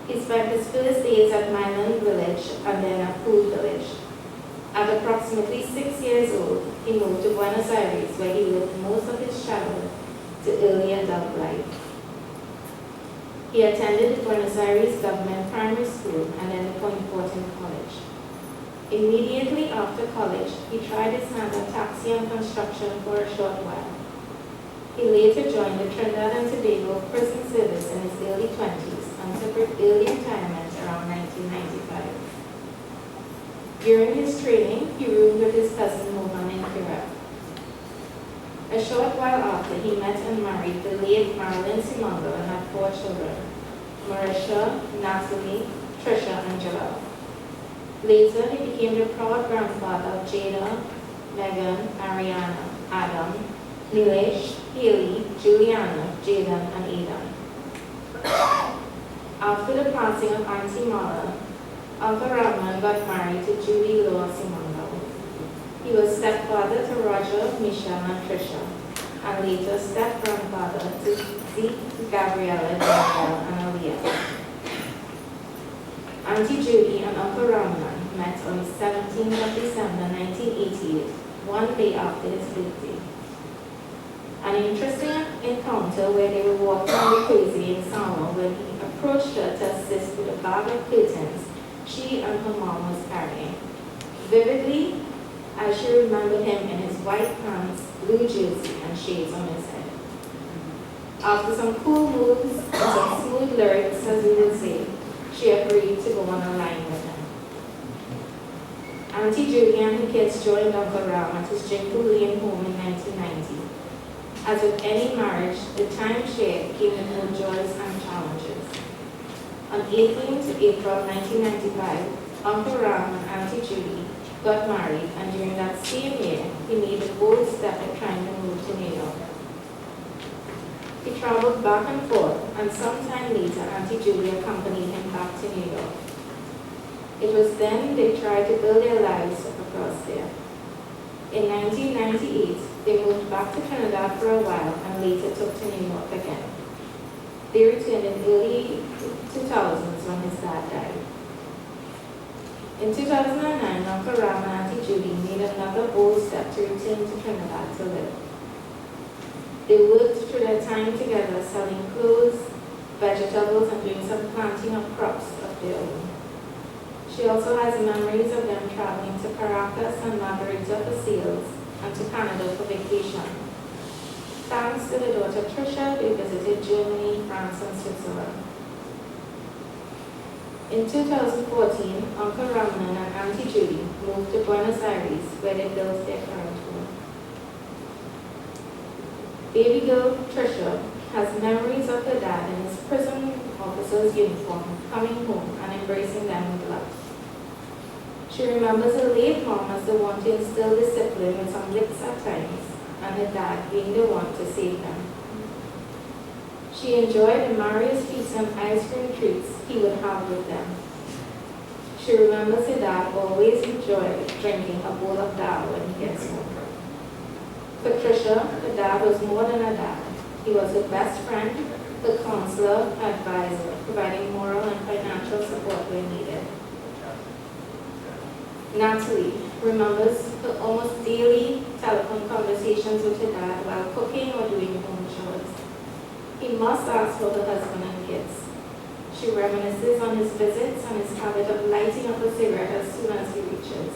He spent his first days at Mainland Village and then at Pool Village. At approximately 6 years old, he moved to Buenos Aires, where he lived most of his childhood to early adult life. He attended the Buenos Aires Government Primary School and then the Point Fortin College. Immediately after college, he tried his hand at taxi and construction for a short while. He later joined the Trinidad and Tobago prison service in his early 20s and took early retirement around 1995. During his training, he roomed with his cousin Mohan in Quebec. A short while after, he met and married the late Marilyn Seemungal and had 4 children, Marisha, Natalie, Trisha, and Joel. Later, he became the proud grandfather of Jada, Megan, Ariana, Adam, Nilesh, Haley, Juliana, Jaden, and Aidan. After the passing of Auntie Mala, Uncle Rahman got married to Julie Law Seemungal. He was stepfather to Roger, Michelle, and Trisha, and later step-grandfather to Zeke, Gabriella, Danielle, and Aliyah. Auntie Judy and Uncle Rahman met on the 17th of December 1988, one day after his birthday. An interesting encounter where they were walking on the crazy in summer when he approached her to assist with a bag of curtains she and her mom was carrying. Vividly, as she remembered him in his white pants, blue jersey, and shades on his head. After some cool moves and some smooth lyrics, as we would say, she agreed to go on a line with him. Auntie Judy and her kids joined Uncle Ram at his Jingle Lane home in 1990. As with any marriage, the time shared came with both joys and challenges. On 18th of April 1995, Uncle Ram and Auntie Judy got married, and during that same year, he made a bold step at trying to move to New York. He traveled back and forth, and sometime later, Auntie Judy accompanied him back to New York. It was then they tried to build their lives across there. In 1998, they moved back to Trinidad for a while and later took to New York again. They returned in early 2000s when his dad died. In 2009, Uncle Ram and Auntie Judy made another bold step to return to Trinidad to live. They worked through their time together selling clothes, vegetables, and doing some planting of crops of their own. She also has memories of them traveling to Caracas and Margarita for sales and to Canada for vacation. Thanks to the daughter Tricia, they visited Germany, France, and Switzerland. In 2014, Uncle Ramanan and Auntie Judy moved to Buenos Aires, where they built their current home. Baby girl Tricia has memories of her dad in his prison officer's uniform, coming home and embracing them with love. She remembers her late mom as the one to instill discipline with some licks at times, and her dad being the one to save them. She enjoyed the Mario's feast and ice cream treats he would have with them. She remembers her dad always enjoyed drinking a bowl of dal when he gets home. For Tricia, her dad was more than a dad. He was her best friend, her counselor, advisor, providing moral and financial support where needed. Natalie remembers her almost daily telephone conversations with her dad while cooking or doing home chores. He must ask for her husband and kids. She reminisces on his visits and his habit of lighting up a cigarette as soon as he reaches.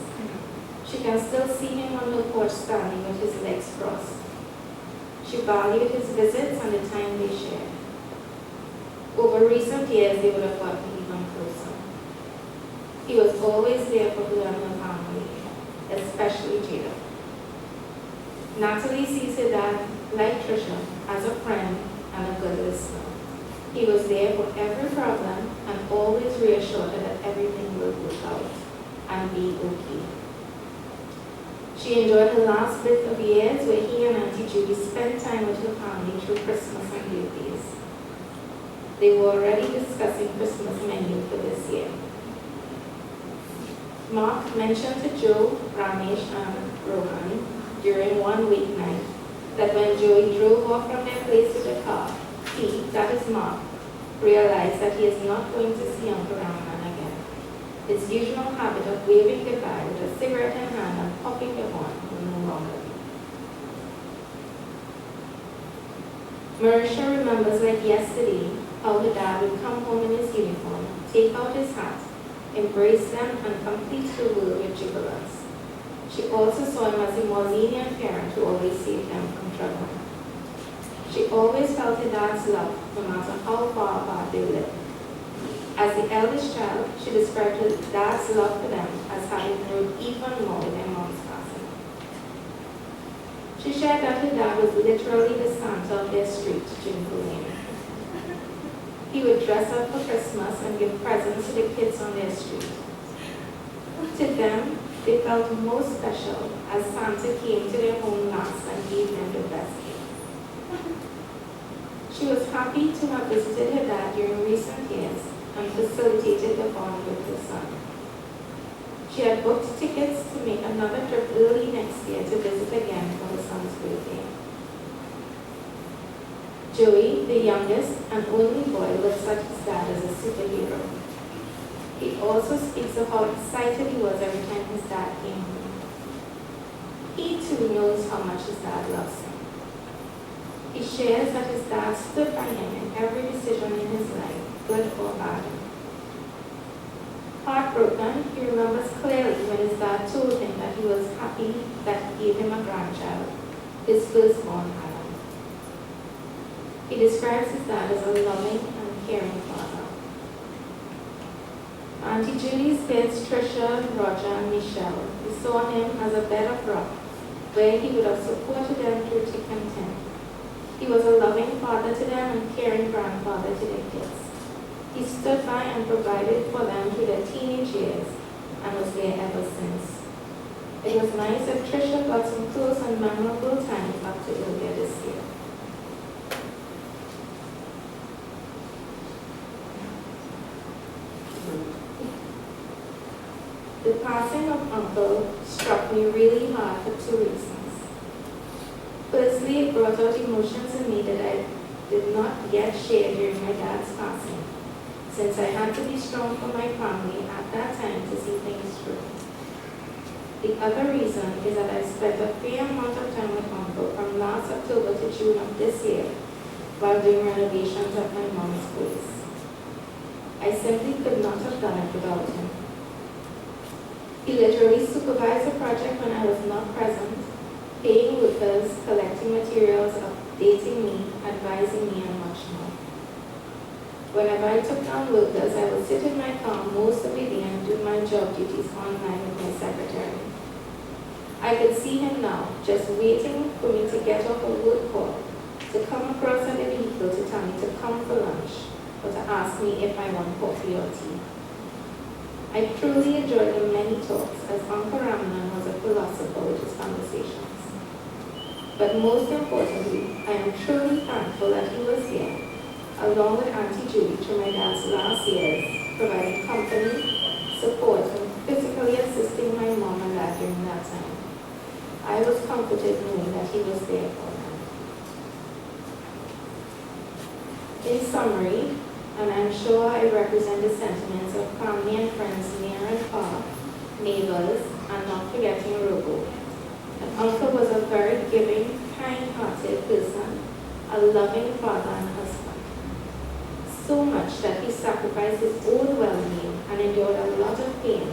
She can still see him on her porch standing with his legs crossed. She valued his visits and the time they shared. Over recent years, they would have gotten even closer. He was always there for her and her family, especially Jada. Natalie sees her dad, like Tricia, as a friend and a good listener. He was there for every problem and always reassured her that everything will work out and be okay. She enjoyed her last bit of years where he and Auntie Judy spent time with her family through Christmas and birthdays. They were already discussing Christmas menu for this year. Mark mentioned to Joe, Ramesh, and Rohan during one weeknight that when Joey drove off from their place with the car, he, that is Mark, realized that he is not going to see Uncle Ramanan again. His usual habit of waving goodbye with a cigarette in hand and popping the horn will no longer be. Marisha remembers like yesterday how her dad would come home in his uniform, take out his hat, embrace them, and complete the world with jubilance. She also saw him as a more lenient parent who always saved them from trouble. She always felt her dad's love, no matter how far apart they lived. As the eldest child, she described her dad's love for them as having grown even more with their mom's passing. She shared that her dad was literally the Santa of their street, Jingle Lane. He would dress up for Christmas and give presents to the kids on their street. To them, they felt most special as Santa came to their home last and gave them the best gifts. She was happy to have visited her dad during recent years and facilitated the bond with her son. She had booked tickets to make another trip early next year to visit again for her son's birthday. Joey, the youngest and only boy, looks at his dad as a superhero. He also speaks of how excited he was every time his dad came home. He too knows how much his dad loves him. He shares that his dad stood by him in every decision in his life, good or bad. Heartbroken, he remembers clearly when his dad told him that he was happy that he gave him a grandchild, his firstborn Adam. He describes his dad as a loving and caring father. Auntie Julie's kids, Tricia, Roger, and Michelle, we saw him as a bed of rock, where he would have supported them through thick and thin. He was a loving father to them and caring grandfather to their kids. He stood by and provided for them through their teenage years and was there ever since. It was nice that Tricia got some close and memorable time up to earlier this year. The passing of Uncle struck me really hard for two reasons. Firstly, it brought out emotions in me that I did not yet share during my dad's passing, since I had to be strong for my family at that time to see things through. The other reason is that I spent a fair amount of time with Uncle from last October to June of this year while doing renovations at my mom's place. I simply could not have done it without him. He literally supervised the project when I was not present, paying workers, collecting materials, updating me, advising me, and much more. Whenever I took down workers, I would sit in my car most of the day and do my job duties online with my secretary. I could see him now, just waiting for me to get off a work call, to come across in the vehicle to tell me to come for lunch, or to ask me if I want coffee or tea. I truly enjoyed the many talks, as Uncle Ramanand was a philosopher with his conversations. But most importantly, I am truly thankful that he was here, along with Auntie Julie through my dad's last years, providing company, support, and physically assisting my mom and dad during that time. I was comforted knowing that he was there for them. In summary, and I'm sure I represent the sentiments of family and friends near and far, neighbors, and not forgetting Robo. And Uncle was a very giving, kind-hearted person, a loving father and husband. So much that he sacrificed his own well-being and endured a lot of pain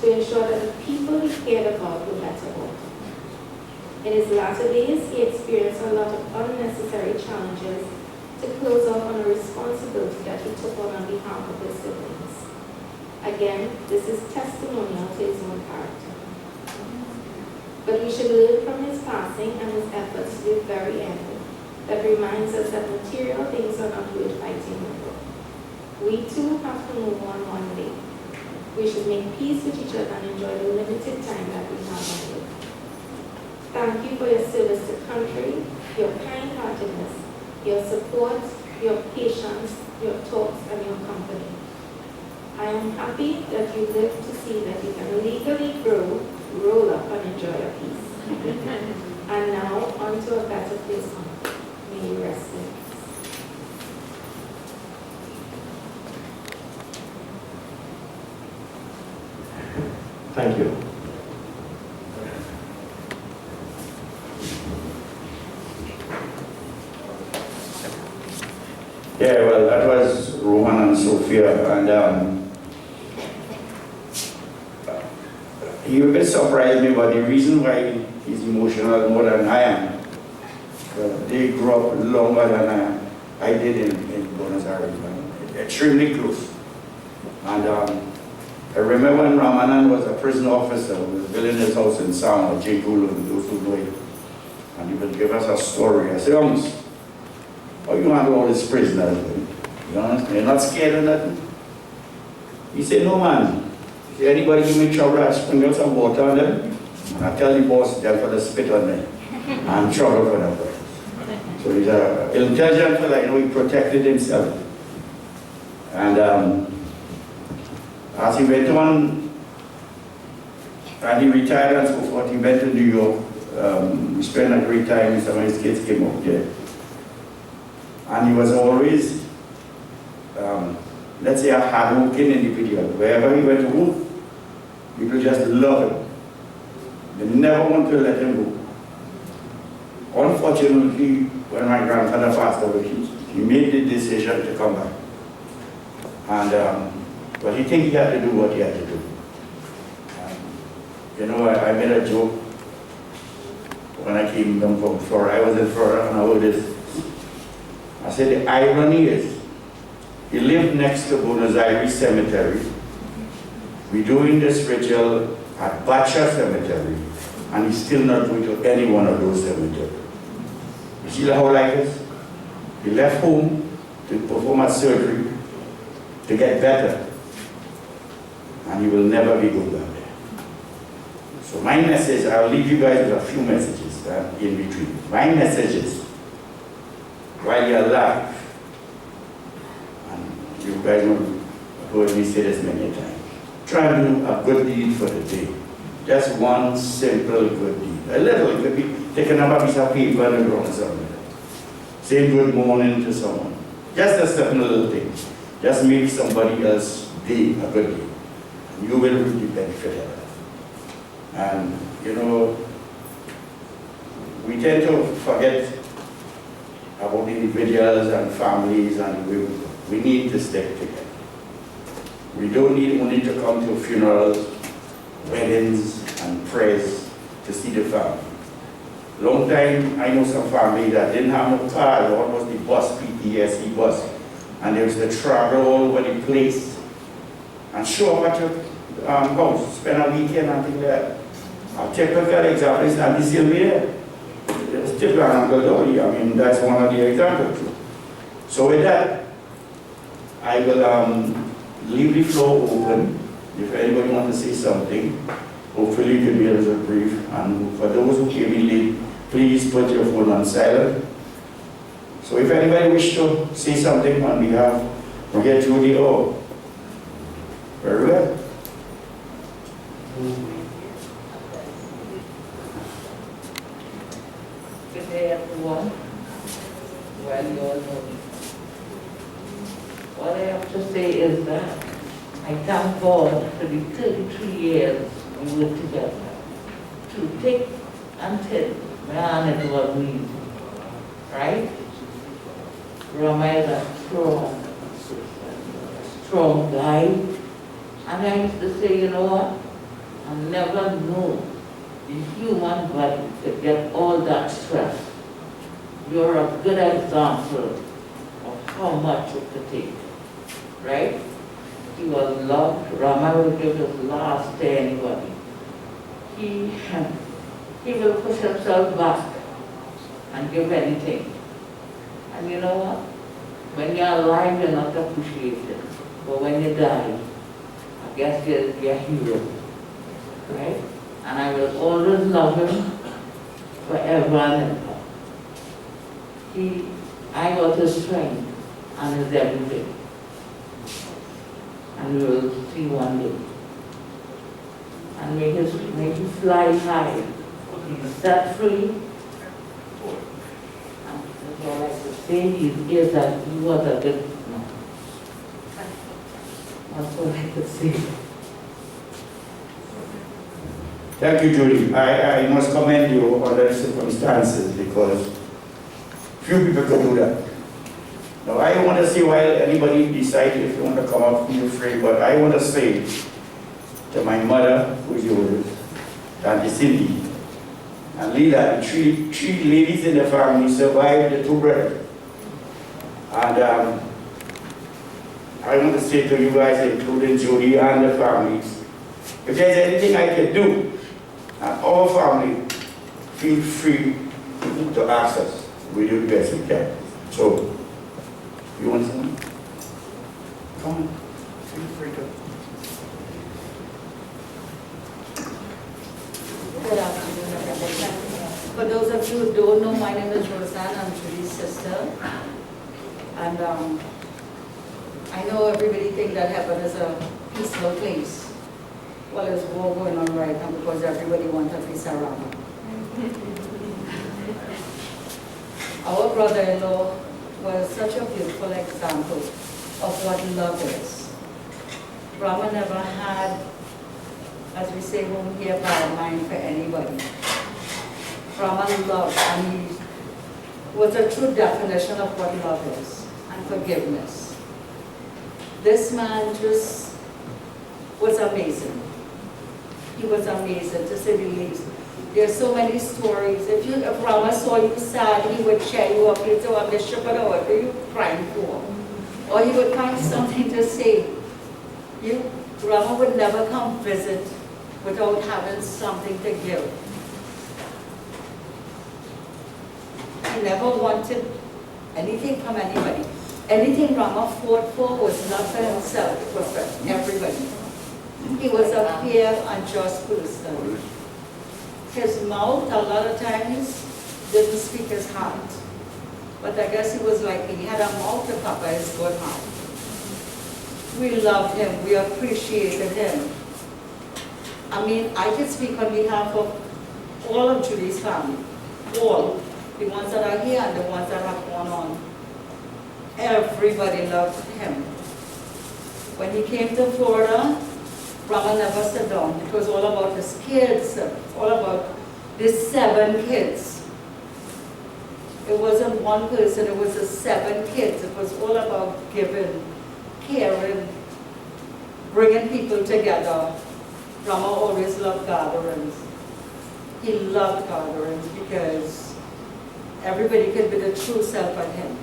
to ensure that the people he cared about were better off. In his latter days, he experienced a lot of unnecessary challenges to close off on a responsibility that he took on behalf of his siblings. Again, this is testimonial to his own character. But we should learn from his passing and his efforts to the very end. That reminds us that material things are not worth fighting over. We too have to move on one day. We should make peace with each other and enjoy the limited time that we have on earth. Thank you for your service to country, your kind-heartedness, your support, your patience, your talks, and your company. I am happy that you live to see that you can legally grow, roll up, and enjoy your peace. And now, on to a better place on earth. May you rest in peace. Thank you. Yeah, well, that was Rohan and Sophia, and he a bit surprised me, but the reason why he's emotional more than I am, they grew up longer than I did in Buenos Aires, extremely close. And I remember when Ramanand was a prison officer, we was building his house in Sama, J. Gulu, those who know it, and he would give us a story. I said, "Oh, you handle all these prisoners, you know, you're not scared of nothing?" He said, "No, man. If anybody give me trouble, I sprinkle some water on them, and I tell the boss they're going to spit on me. I'm trouble for them." So he's an intelligent fellow, you know, he protected himself. And as he went on, and he retired and so forth, he went to New York. He spent a great time, some of his kids came up there. And he was always, let's say, a hard-working individual. Wherever he went to work, people just love him. They never want to let him go. Unfortunately, when my grandfather passed away, he made the decision to come back. And, but he think he had to do what he had to do. You know, I made a joke when I came down from Florida. I was in Florida and I heard this. I said, the irony is, he lived next to Buenos Aires Cemetery. We're doing this ritual at Bacha Cemetery, and he's still not going to any one of those cemeteries. You see how life is? He left home to perform a surgery to get better, and he will never be going back there. So my message, I'll leave you guys with a few messages in between. My message is, while you're alive, and you guys have heard me say this many times, try to do a good deed for the day. Just one simple good deed. A little, it could be taking up a piece of paper and drawing something. Say good morning to someone. Just a certain little thing. Just make somebody else's day a good day. And you will really benefit of that. And, you know, we tend to forget about individuals and families, and we need to stick together. We don't need only to come to funerals, weddings, and prayers to see the family. Long time, I know some family that didn't have no car. What was the bus, PTSD bus? And there was the travel all over the place. And show up at your house, spend a weekend and things like that. A typical example is Auntie Sylvia. It's typical Uncle Dolly. I mean, that's one of the examples. So with that, I will leave the floor open. If anybody wants to say something, hopefully it will be a little brief. And for those who came in late, please put your phone on silent. So if anybody wishes to say something on behalf, we'll get through the all. Very well. Good day, everyone. Well, you all know me. What I have to say is that I thank God for the 33 years we were together. To take until, man, it wasn't easy. Right? Rama is a strong guy. And I used to say, you know what? I never know the human body could get all that stress. You're a good example of how much it could take. Right? He was loved. Rama will give his last to anybody. He will push himself back and give anything. And you know what? When you're alive, you're not appreciated. But when you die, I guess you're a hero. Right? And I will always love him forever and ever. I was his strength and his everything. And we will see one day. And may he fly high, be set free. And that's all I could say is that he was a good man. That's all I could say. Thank you, Judy. I must commend you under the circumstances because few people can do that. Now, I want to say while anybody decides if you want to come up, feel free, but I want to say to my mother, who is yours, Auntie Cindy, and Lila, the three ladies in the family survived the two brothers. And I want to say to you guys, including Judy and the families, if there's anything I can do, and our family, feel free to ask us. We do the best we can. So, you want something? Come on, feel free to. Good afternoon, everybody. For those of you who don't know, my name is Roseanne. I'm Judy's sister. And I know everybody thinks that heaven is a peaceful place. Well, there's war going on right now because everybody wants a piece of Rama. Our brother-in-law was such a beautiful example of what love is. Rama never had, as we say home here, bad mind for anybody. Rama loved, and he was a true definition of what love is, and forgiveness. This man just was amazing. He was amazing, to say the least. There's so many stories. If Rama saw you sad, he would cheer you up. He'd say, oh, Bishop, what are you crying for? Or he would find something to say. Rama would never come visit without having something to give. He never wanted anything from anybody. Anything Rama fought for was not for himself, it was for everybody. He was a fair and just person. His mouth, a lot of times, didn't speak his heart. But I guess he was like, he had a mouth to cover his good heart. We loved him, we appreciated him. I mean, I can speak on behalf of all of Judy's family. All. The ones that are here and the ones that have gone on. Everybody loved him. When he came to Florida, Rama never sat down. It was all about his kids. It's all about these 7 kids. It wasn't one person, it was the 7 kids. It was all about giving, caring, bringing people together. Rama always loved gatherings. He loved gatherings because everybody could be the true self of him.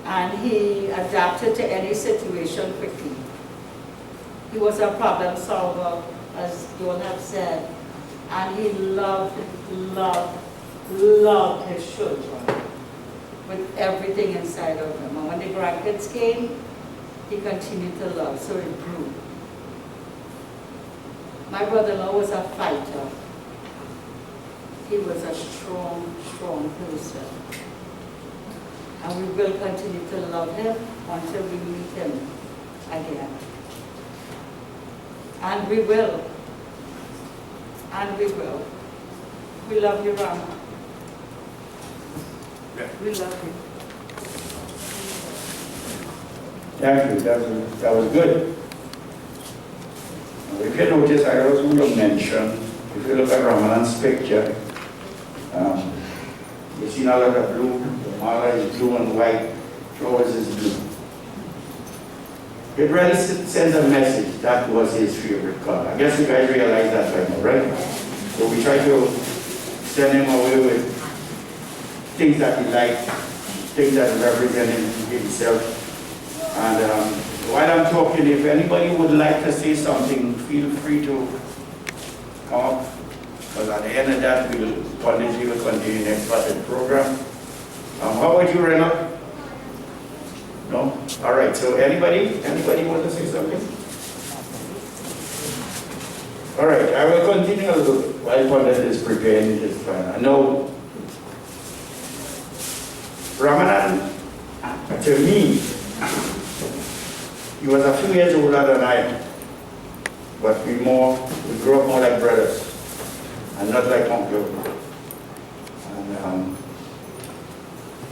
And he adapted to any situation quickly. He was a problem solver, as Dawn have said, and he loved his children with everything inside of him. And when the grandkids came, he continued to love, so it grew. My brother-in-law was a fighter. He was a strong, strong person. And we will continue to love him until we meet him again. And we will. And we will. We love you, Rama. We love you. Thank you. That was good. If you notice, I also want to mention, if you look at Ramanand's picture, you see a lot of blue. The mala is blue and white. Flowers is blue. It really sends a message. That was his favorite color. I guess you guys realize that by now, right? So we try to send him away with things that he liked, things that represent himself. And while I'm talking, if anybody would like to say something, feel free to come up. Because at the end of that, we'll continue the next part of the program. How about you, Rena? No? All right, so anybody want to say something? All right, I will continue while Pandit is preparing his plan. I know Ramanand, to me, he was a few years older than I am, but we grew up more like brothers and not like uncle. And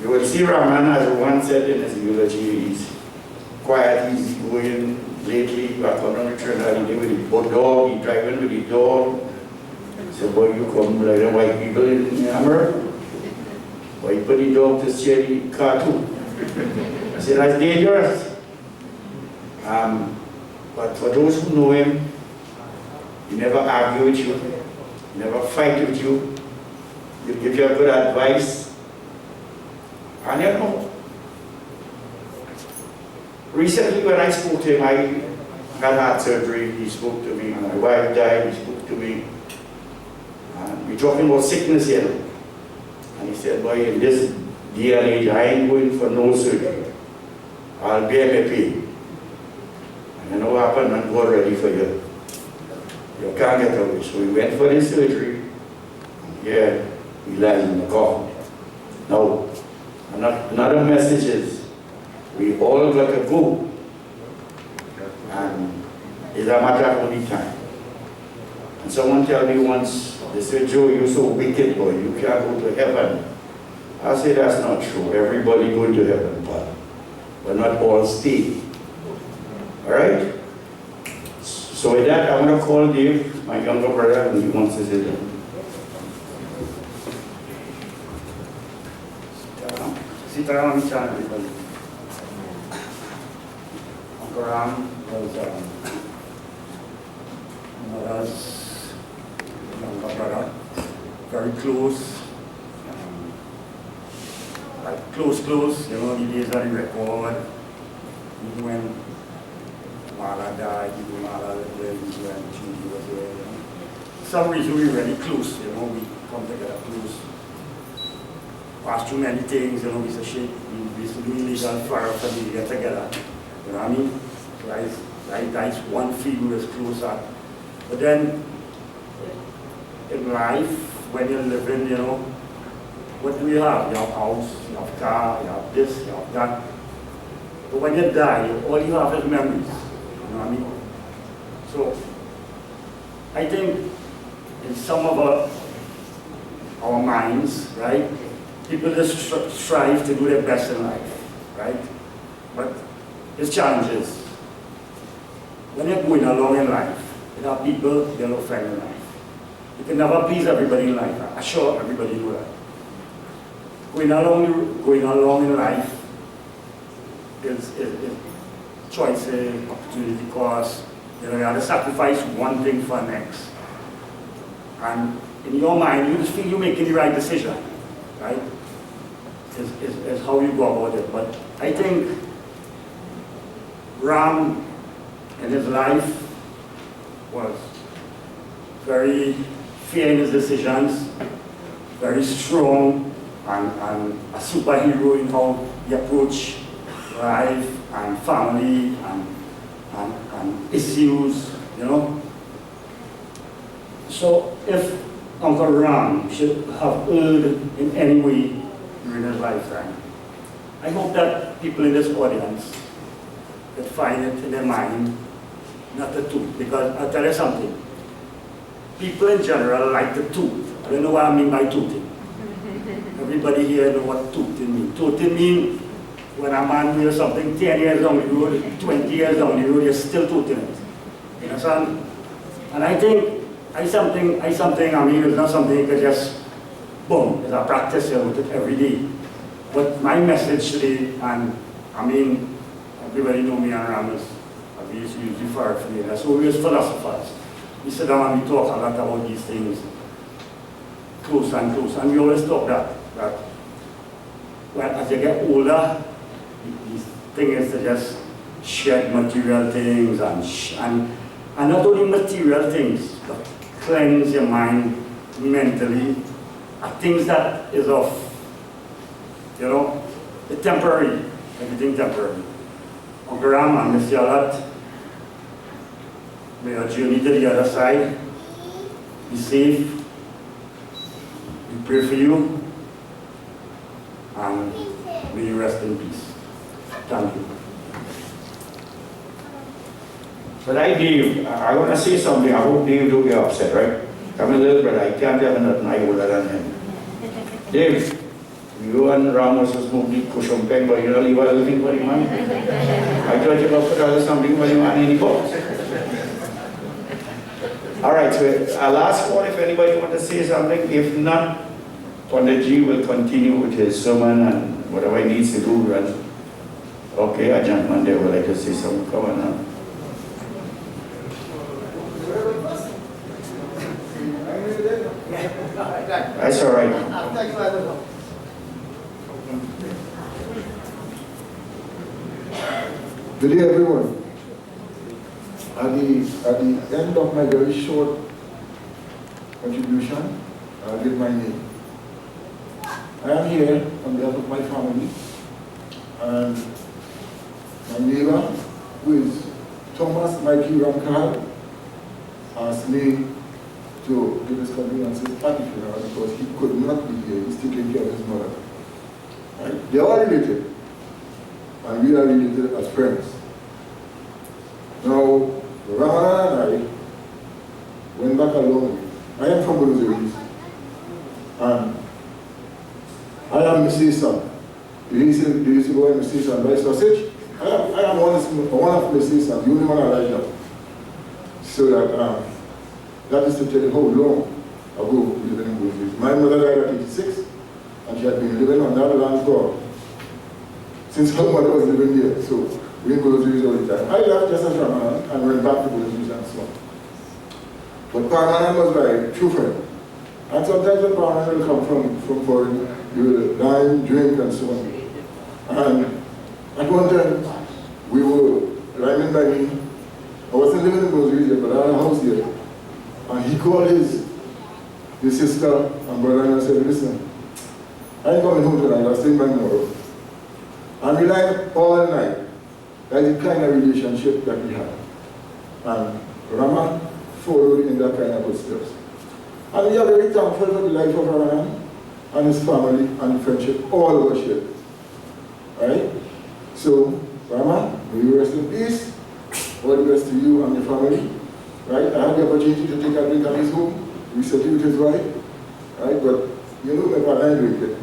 you will see Ramanand, as one said in his eulogy, he's quiet, he's going lately, back on the Trinidad, he with the dog, he driving with the dog. So boy, you come like the white people in America. Why you put the dog to steer the car too? I said, that's dangerous. But for those who know him, he never argue with you, he never fight with you, he'll give you a good advice. And you know, recently when I spoke to him, I had heart surgery, he spoke to me, my wife died, he spoke to me. And we're talking about sickness here. And he said, boy, in this day and age, I ain't going for no surgery. I'll bear my pain. And you know what happened? I'm God ready for you. You can't get away. So we went for this surgery. And here, he lies in the coffin. Now, another message is, we all got to go. And it's a matter of only time. And someone told me once, they said, Joe, you're so wicked, boy, you can't go to heaven. I said, that's not true. Everybody going to heaven, but not all stay. All right? So with that, I'm going to call Dave, my younger brother, and he wants to sit down. Sit down, everybody. Uncle Ram was mother's younger brother, very close. Like close, you know, the days of the record, even when Mala died, even Mala lived, when Judy was there, you know. For some reason we were really close, you know, we come together close. Passed through many things, you know, we said shit, we used to do illegal fire for me to get together, you know what I mean? So that's one field we was close at. But then, in life, when you're living, you know, what do you have? You have house, you have car, you have this, you have that. But when you die, all you have is memories. You know what I mean? So, I think in some of our minds, right, people just strive to do their best in life, right? But there's challenges. when you're going along in life, there are people, there are friends in life. You can never please everybody in life. I'm sure everybody know that. Going along in life is choices, opportunity cost. You know, you have to sacrifice one thing for the next. And in your mind, you just feel you're making the right decision, right? Is how you go about it. But I think Ram in his life was very fair in his decisions, very strong, and a superhero in how he approached life and family and issues, you know. So if Uncle Ram should have erred in any way during his lifetime, I hope that people in this audience could find it in their mind not to toot, because I'll tell you something. People in general like to toot. I don't know what I mean by tooting. Everybody here know what tooting means. Tooting means when a man wears something 10 years down the road, 20 years down the road, you're still tooting it. You understand? And I think it's not something you could just, boom, it's a practice with it every day. But my message today, and everybody know me and Ram, I've used to use for it. So we as philosophers, we sit down and we talk a lot about these things close and close. And we always talk that well, as you get older, these things to just shed material things and not only material things, but cleanse your mind mentally, things that is of, you know, the temporary, everything temporary. Uncle Ram, I miss you a lot. May your journey to the other side be safe. We pray for you, and may you rest in peace. Thank you. But Dave, I want to say something. I hope Dave don't get upset, right? I'm a little brother. I can't have nothing I older than him. Dave, you and Ram was supposed to be cushion pen, but you don't leave a little thing for him, man. I thought you could put a little something for him on any box. All right, so I'll ask for if anybody wants to say something. If not, Pandit Ji will continue with his sermon and whatever he needs to do. Okay, a gentleman there would like to say something. Come on now. That's all right. Good day, everyone. At the end of my very short contribution, I'll give my name. I am here on behalf of my family, and my neighbor, who is Thomas Mikey Ramkar, asked me to give his condolences at the funeral because he could not be here. He's taking care of his mother. Right? They are related, and we are related as friends. Now, Ramanand and I went back a long way. I am from Buenos Aires, and I am Mrs. Son. They used to go and Mrs. Son buy sausage. I am one of Mrs. Son, the only one alive now. So that is to tell you how long ago we lived in Buenos Aires. My mother died at 86, and she had been living on that land for since her mother was living there. So we in Buenos Aires all the time. I left just as Ramanand and went back to Buenos Aires and so on. But Ramanand was my true friend. And sometimes when Ramanand will come from foreign, he will dine, drink, and so on. And at one time, we were rhyming by me. I wasn't living in Buenos Aires yet, but I had a house here. And he called his sister and brother and said, listen, I ain't coming home tonight, I'll stay by tomorrow. And we lied all night. That's the kind of relationship that we had. And Raman followed in that kind of footsteps. And we are very thankful for the life of Raman and his family and the friendship all of us shared. Right? So, Raman, may you rest in peace. All the best to you and your family. Right? I had the opportunity to take a drink at his home, recently with his wife. Right? But you know my partner ain't drink it.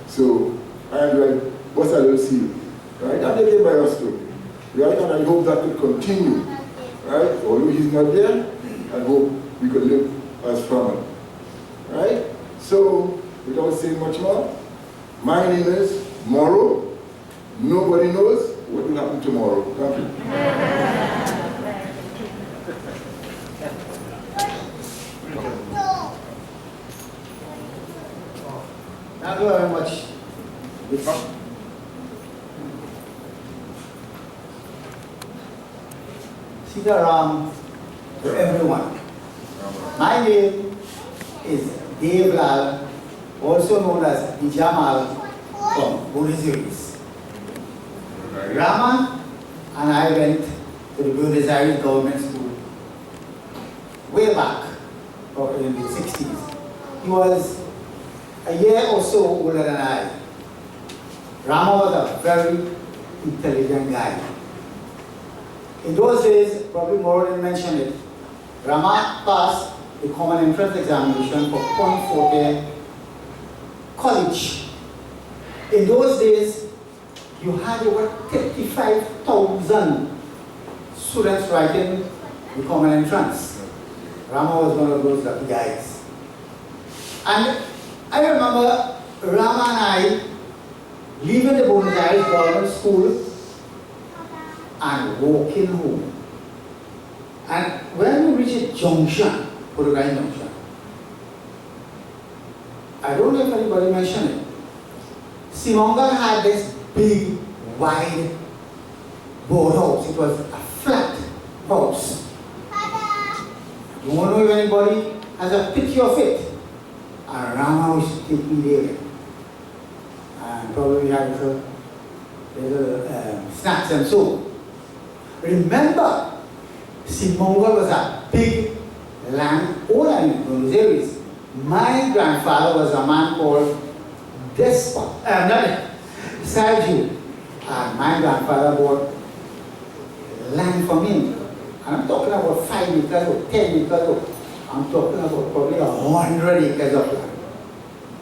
So I enjoyed what's a little seal. Right? And they came by us too. Right? And I hope that could continue. right? Although he's not there, I hope we could live as family, right? So, without saying much more, my name is Morrow. Nobody knows what will happen tomorrow. Thank you. Thank you very much. Sitaram to everyone. My name is Dave Lal, also known as Jamal from Buenos Aires. Rama and I went to the Buenos Aires government school way back in the 60s. He was a year or so older than I. Rama was a very intelligent guy. In those days, probably more than mentioned it, Rama passed the common entrance examination for Point Forte College. In those days, you had over 35,000 students writing the common entrance. Rama was one of those lucky guys. And I remember Rama and I leaving the Buenos Aires government school and walking home. And when we reached a junction, Purugai Junction, I don't know if anybody mentioned it, Seemungal had this big, wide boathouse. It was a flat house. You want to know if anybody has a picture of it? And Rama used to take me there. And probably had little snacks and so. Remember, Seemungal was a big landowner in Buenos Aires. My grandfather was a man called Sergio. And my grandfather bought land from him. And I'm talking about 5 acres or 10 acres or I'm talking about probably 100 acres of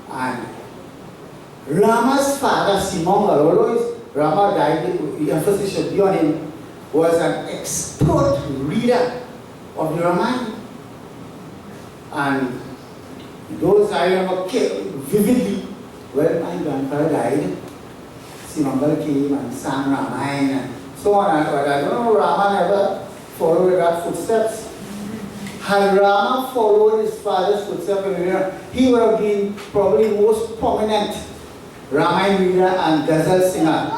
land. And Rama's father, Seemungal, although Rama died, the emphasis should be on him, was an expert reader of the Ramayana. And those I remember vividly, when my grandfather died, Seemungal came and sang Ramayana and so on and so on. I don't know, Rama never followed that footsteps. Had Rama followed his father's footsteps, he would have been probably the most prominent Ramayana reader and ghazal singer.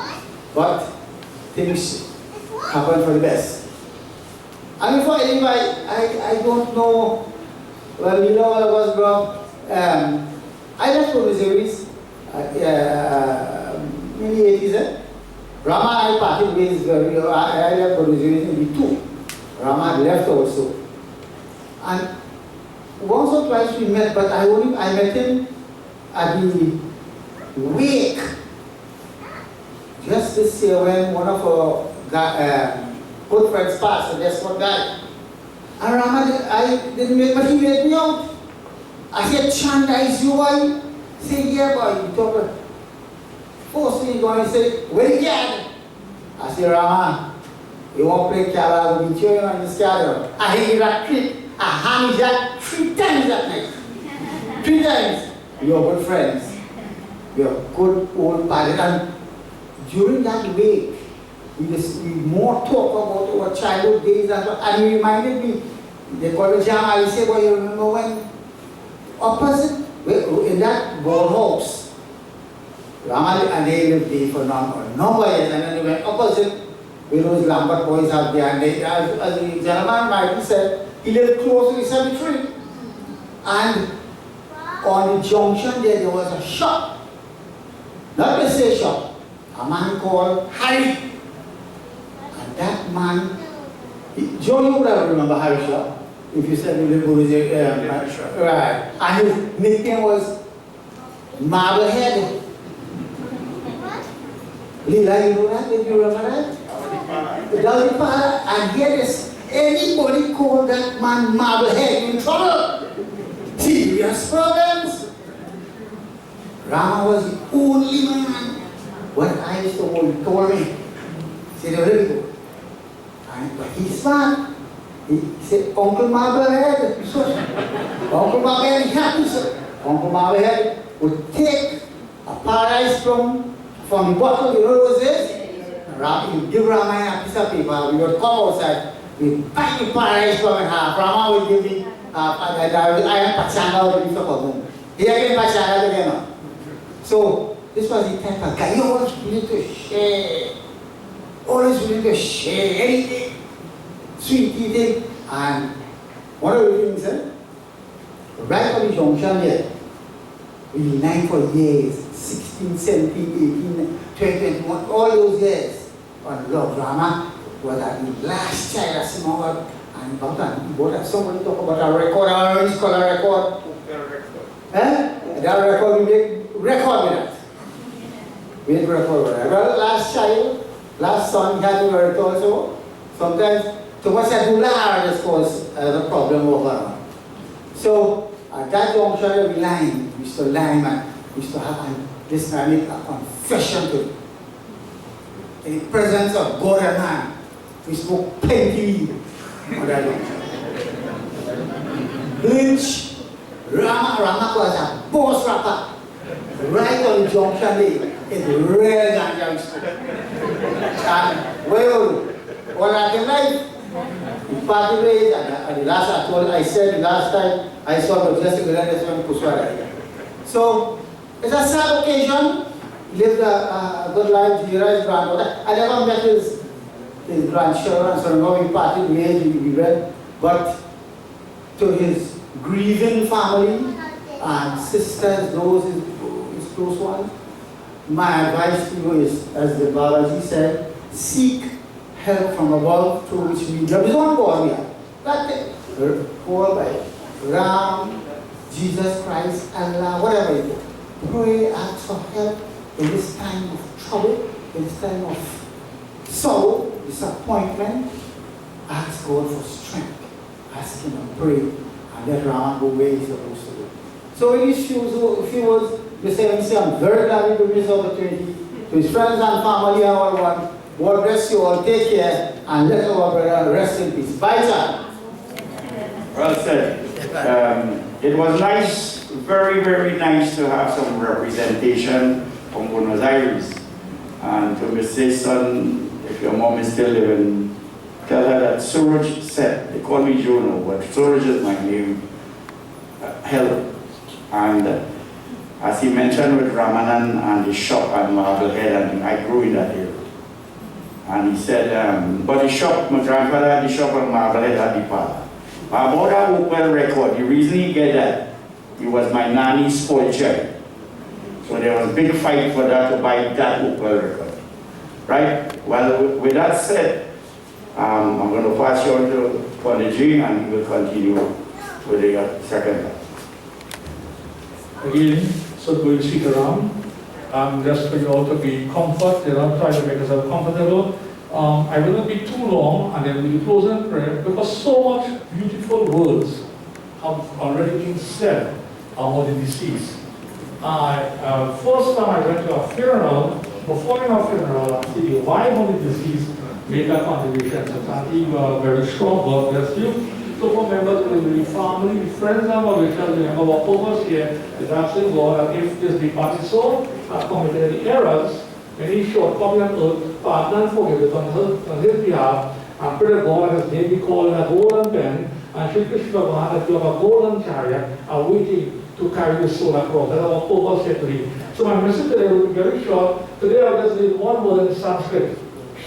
But things happened for the best. And before I leave, I don't know, well, you know, I was brought I left Buenos Aires in the 80s. Rama and I parted ways. I left Buenos Aires in the 82. Rama had left also. And once or twice we met, but I met him at the wake. Just this year when one of our good friends passed, a desperate guy. And Rama, I didn't make, but he made me out. I said, Chanda, is you boy? Say, yeah, boy. He told me. First thing he go and say, where you get? I said, Rama, you want to play Kala, we'll beat you in this Kala. I hit that trick. I hang that 3 times that night. 3 times. You're good friends. You're good old pals. And during that week, we more talk about our childhood days and he reminded me, they call it Jama, he said, well, you remember when opposite, in that ball house, Rama and they lived there for no years, and then they went opposite where those Lambert boys out there, and they, as the gentleman might have said, he lived close to the cemetery. And on the junction there was a shop, not the same shop, a man called Harry. And that man, Joe, you would have remember Harry Shaw, if you said you live right. And his nickname was Marblehead. Lila, you know that? Did you remember that? And here is anybody called that man Marblehead in trouble. Serious problems. Rama was the only man when I used to told me. Said, where we go? But he's smart. He said, Uncle Marblehead. So, Uncle Marblehead happy, sir. Uncle Marblehead would take a paradise from the bottle, you know what it was? He would give Rama a piece of paper. We would come outside. We'd bite the paradise from in half. Rama would give me I am Pachanga would be for home. Here again, Pachanga again. So, this was the type of guy you always willing to share. Always willing to share anything. Sweet eating. And one of the things, right on the junction here, we were 9 for years, 16, 17, 18, 20, 21, all those years on love drama was the last child of Seemungal. And about somebody talk about a record, or it's called a record. That record, we make record with that. We make record with that. Well, last child, last son, he had to work also. Sometimes, too much adula just cause the problem over. So, at that junction, we line. We used to line and we used to have this man make a confession to him. In the presence of God and man, we smoke plenty on that junction. Bleach, Rama was a boss rapper. Right on the junction there, it's real ganja we smoke. And well, what I can like, in party ways, and the last I said the last time I saw the just one Kuswara. So it's a sad occasion. He lived a good life, he raised granddaughter. I never met his grandchildren, so now we parted ways, we went. But to his grieving family and sisters, those his close ones, my advice to you is, as the Babaji said, seek help from above through which we there is one God we have. That's it. Called by Ram, Jesus Christ, Allah, whatever it is. Pray, ask for help in this time of trouble, in this time of sorrow, disappointment. Ask God for strength. Ask Him and pray. And let Ram go where He's supposed to go. So in these few words, I'm very glad we took this opportunity. To his friends and family and all one. God bless you all, take care, and let our brother rest in peace. Bye, sir. Well said. It was nice, very, very nice to have some representation from Buenos Aires. And to Mrs. Son, if your mom is still living, tell her that Suraj said, they call me Juno, but Suraj is my name, help. And as he mentioned with Ramanand and the shop at Marblehead, and I grew in that area. And he said, but the shop, my grandfather had the shop on Marblehead at the parlor. About that Opel record, the reason he get that, he was my nanny's spoiled child. So there was a big fight for that to buy that Opel record. Right? Well, with that said, I'm going to pass you on to Pondiji and he will continue with the second part. Again, so we'll sit around. Just for you all to be comfort, try to make yourself comfortable. I will not be too long, and then we'll close in prayer, because so much beautiful words have already been said about the deceased. First time I went to a funeral, performing a funeral, and see the wife of the deceased make a contribution. So thank you, very strong, God bless you. So for members of the family, friends, and well-wishers, remember our purpose here is asking God that if this departed soul has committed any errors, any shortcoming on earth, pardon and forgive it on his behalf, and pray that God has made me call in a golden pen, and Shri Krishna Bhagavan that you have a golden chariot awaiting to carry the soul across. That's our purpose here today. So my message today will be very short. Today I'll just read one word in Sanskrit.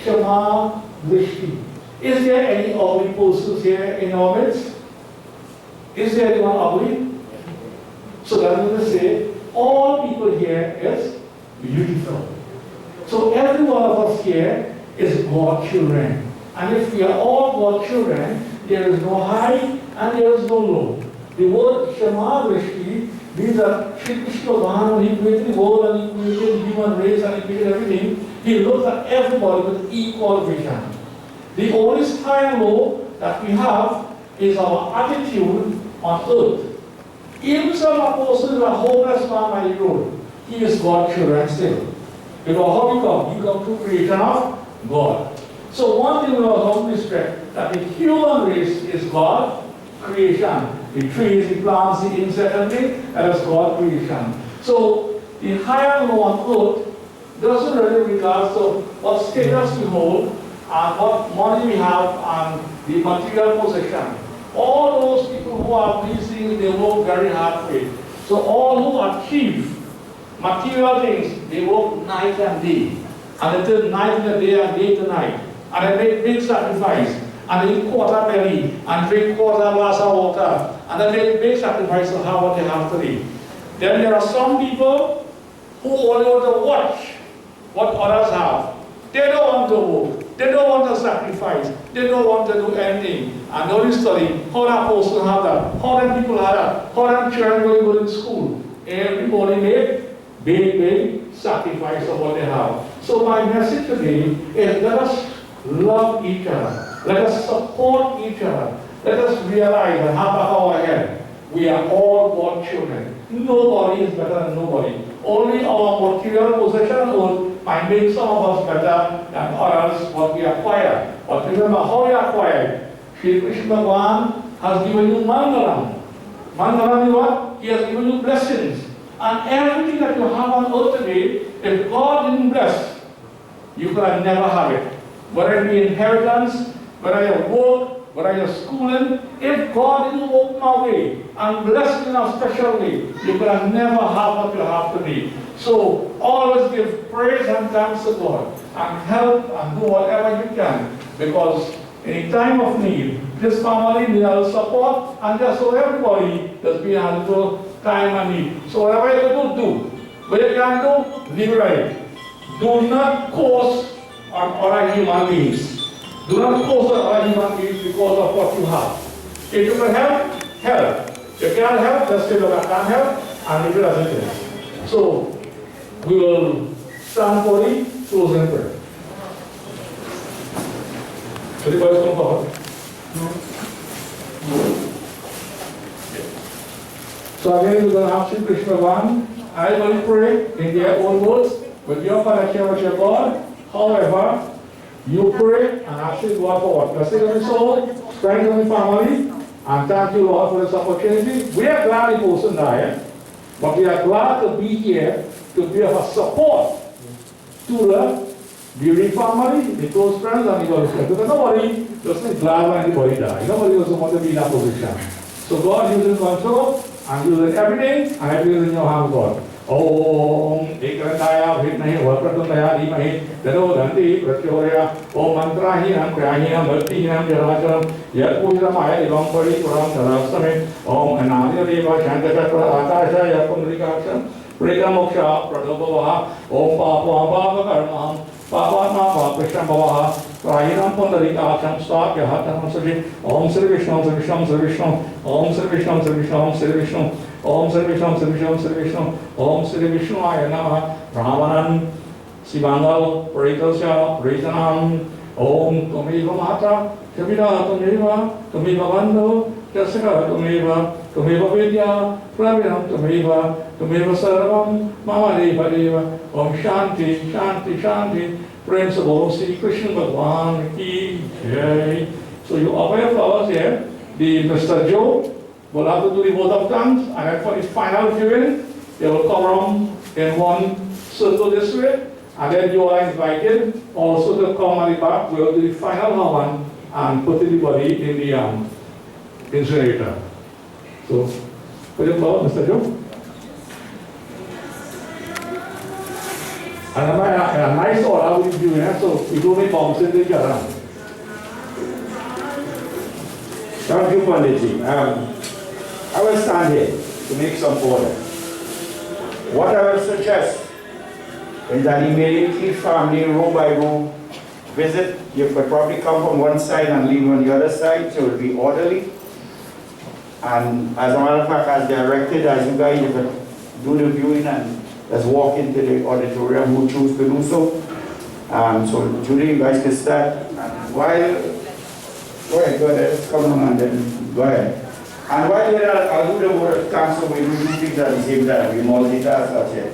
Shama Vrishti. Is there any ugly persons here in our midst? Is there anyone ugly? So that means to say, all people here is beautiful. So every one of us here is God's children. And if we are all God's children, there is no high and there is no low. The word Shama Vrishti means that Shri Krishna Bhagavan, when He created the world and He created the human race and He created everything, He looks at everybody with equal vision. The only high and low that we have is our attitude on earth. Even some apostles are homeless man by the road. He is God's children still. You know how we come? We come through creation of God. So one thing we must respect, that the human race is God creation. The trees, the plants, the insects, everything, that is God creation. So the higher law on earth doesn't really regard to what status we hold and what money we have and the material possession. All those people who have these things, they work very hard for it. So all who achieve material things, they work night and day. And they turn night to day and day to night. And they make big sacrifice. And they eat quarter belly and drink quarter glass of water. And they make big sacrifice to have what they have today. Then there are some people who only want to watch what others have. They don't want to work. They don't want to sacrifice. They don't want to do anything. And only study how that person have that, how them people have that, how them children will go to school. Everybody make big sacrifice of what they have. So my message today is let us love each other. Let us support each other. Let us realize and have back our head. We are all God's children. Nobody is better than nobody. Only our material possession might make some of us better than others what we acquire. But remember how we acquired. Shri Krishna Bhagavan has given you mangalam. Mangalam is what? He has given you blessings. And everything that you have on earth today, if God didn't bless, you could have never have it. Whether it be inheritance, whether you work, whether you're schooling, if God didn't open our way and bless you in a special way, you could have never have what you have today. So always give praise and thanks to God and help and do whatever you can, because in a time of need, this family needs our support, and just so everybody does be a little time and need. So whatever you can do. What you can do, leave it right. Do not curse on other human beings. Do not curse on other human beings because of what you have. If you can help, help. If you can't help, just say that I can't help and leave it as it is. So we will stand for the closing prayer. Everybody's going to forward. So again, we're going to ask you, Krishna Bhagavan, I will pray in their own words with your connection with your God. However, you pray and ask God for what? Blessing of the soul, strength of the family, and thank you, Lord, for this opportunity. We are glad the person died, but we are glad to be here to be of a support to the bereaved family, the close friends, and the close friends. Because nobody doesn't glad when anybody dies. Nobody doesn't want to be in that position. So God uses control and uses everything, and everything is in your hands, God. Om Ekrataya Vidmahi Vapratunaya Dimahi Dano Danti Prachodaya Om Mantrahinam Prahinam Bhaktihinam Jalacharam Yat Pujaramaya Ivam Parikuram Sarasame Om Anadiyadeva Shankachakra Akasha Yapundrikaksham Prikamoksha Pradobhavaha Om Papa Bhava Karmam Papa Krishna Bhavaha Prahinam Pundarikaksham Stakya Hatanam Saji Om Sri Vishnu Sri Vishnu Sri Vishnu Om Sri Vishnu Sri Vishnu Om Sri Vishnu Om Sri Vishnu Sri Vishnu Sri Vishnu Om Sri Vishnu Aya Namah Ramanand Seemungal Paritasya Paritanam Om Tumeva Mata Kavita Tumeva Bandhu Jasaka Tumeva Vidya Pravinam Tumeva Sarvam Mama Deva Deva Om Shanti Shanti Shanti Friends of all Sri Krishna Bhagavan Ki Jai. So you offer your flowers here. The Mr. Joe will have to do the vote of thanks, and then for the final viewing, they will come around in one circle this way, and then you are invited also to come at the back. We will do the final one and put the body in the incinerator. So, put your flower, Mr. Joe. And a nice order with you, so we don't need bombs in the around. Thank you, Panditji. I will stand here to make some order. What I will suggest is that immediately family, room by room, visit. You could probably come from one side and leave on the other side, so it will be orderly. And as a matter of fact, as directed, as you guys, you could do the viewing and just walk into the auditorium who choose to do so. So Judy, you guys can start. And while, go ahead, let's come on and then go ahead. And while you're there, I'll do the word of thanks, so we do things at the same time. We multitask out here.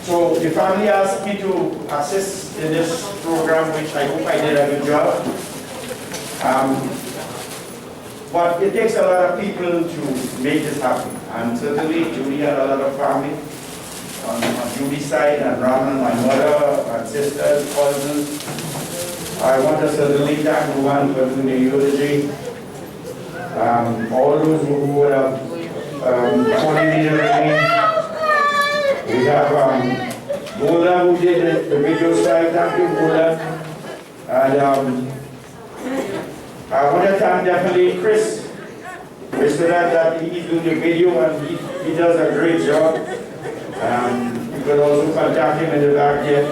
So the family asked me to assist in this program, which I hope I did a good job. But it takes a lot of people to make this happen. And certainly Judy had a lot of family on Judy's side, and Raman, my mother, and sisters, cousins. I want to certainly thank Ruman for doing the eulogy. All those who would have coordinated with me. We have Gola who did the video slide. Thank you, Gola. And I want to thank definitely Chris. Chris that he's doing the video and he does a great job. You can also contact him in the back here.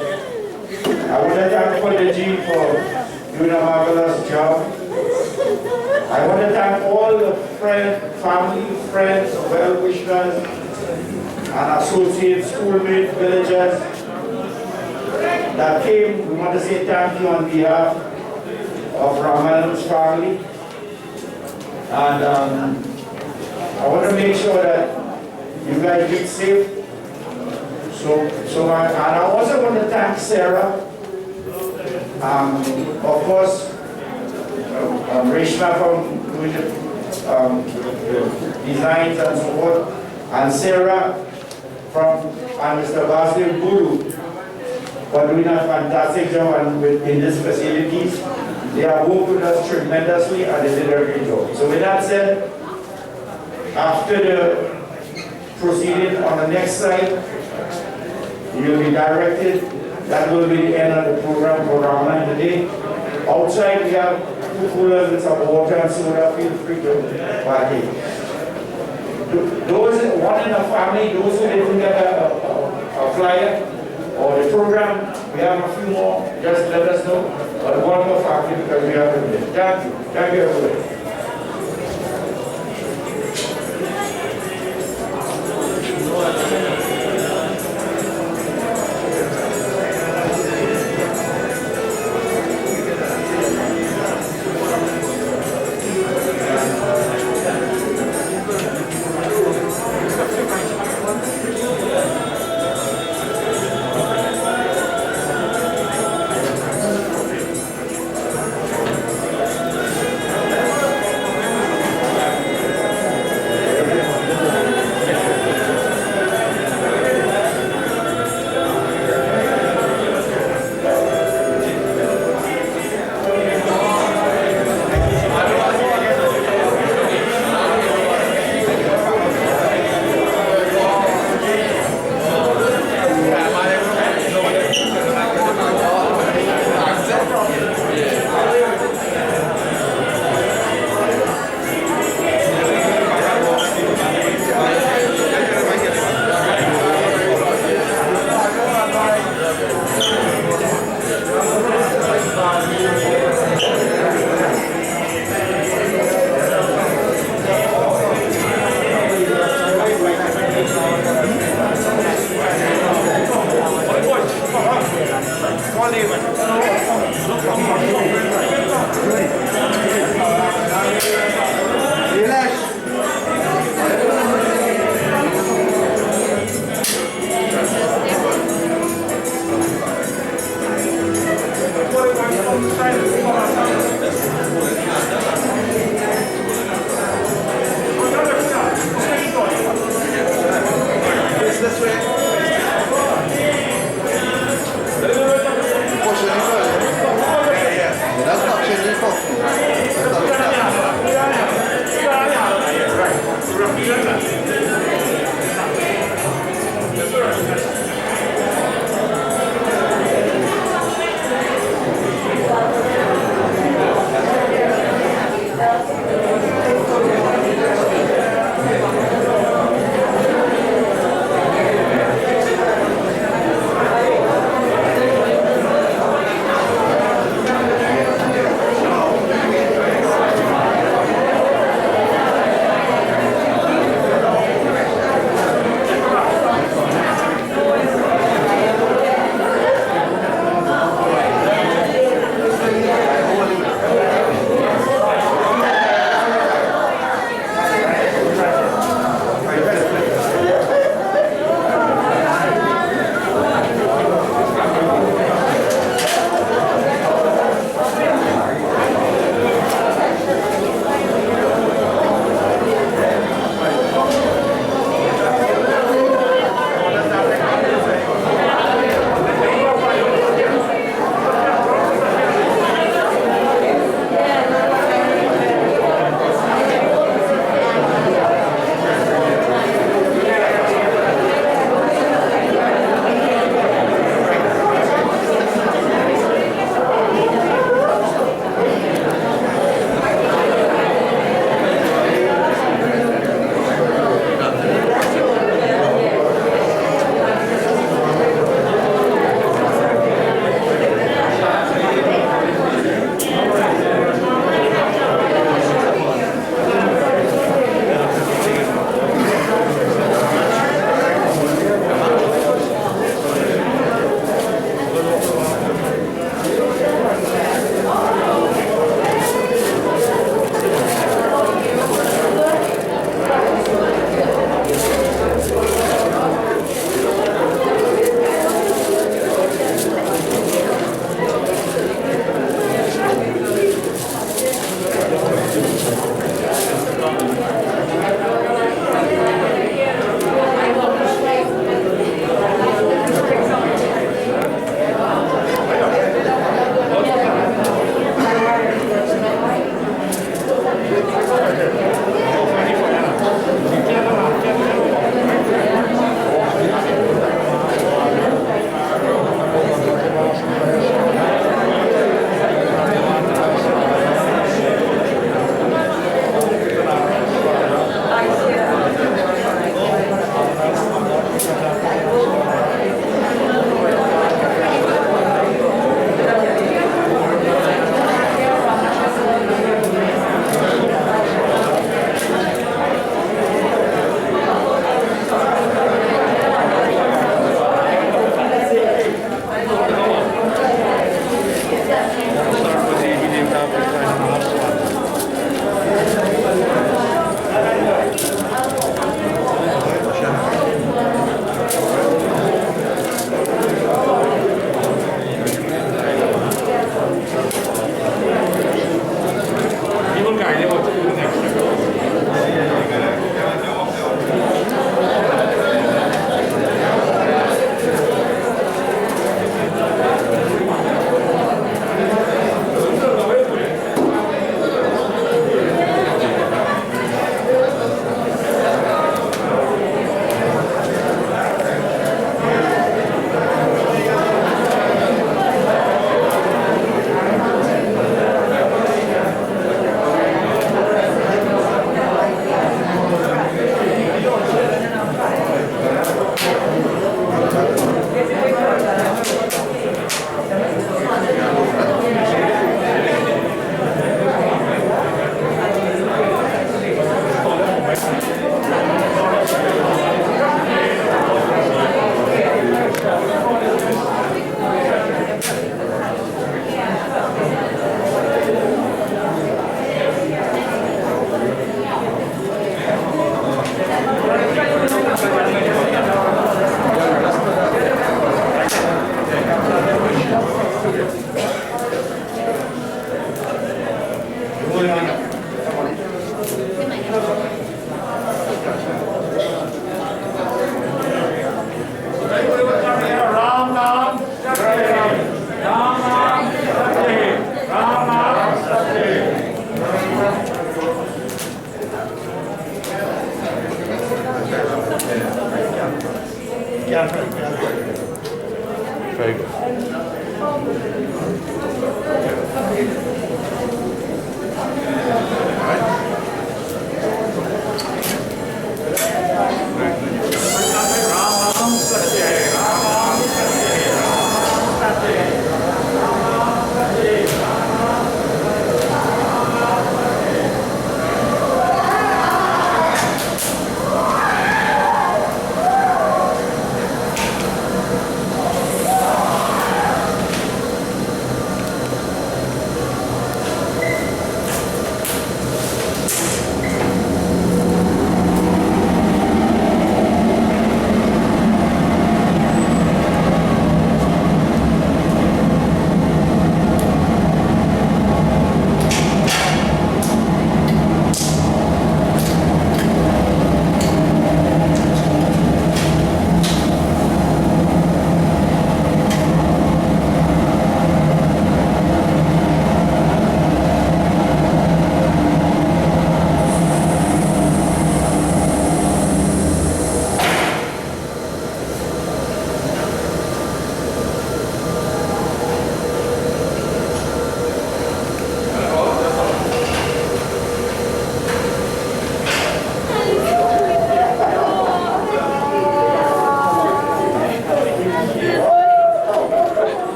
I want to thank Father G for doing a marvelous job. I want to thank all the family, friends, well-wishers, and associates, schoolmates, villagers that came. We want to say thank you on behalf of Ramanand's family. And I want to make sure that you guys get safe. And I also want to thank Sarah. Of course, Reshma from doing the designs and so forth, and Sarah and Mr. Vasudev Guru for doing a fantastic job in these facilities. They have worked with us tremendously and they did a great job. So with that said, after the proceeding on the next slide, you'll be directed. That will be the end of the program for Ramanand today. Outside we have 2 coolers with some water and soda. Feel free to partake. Those, one in the family, those who didn't get a flyer or the program, we have a few more. Just let us know. But one more family because we have to do it. Thank you. Thank you everybody.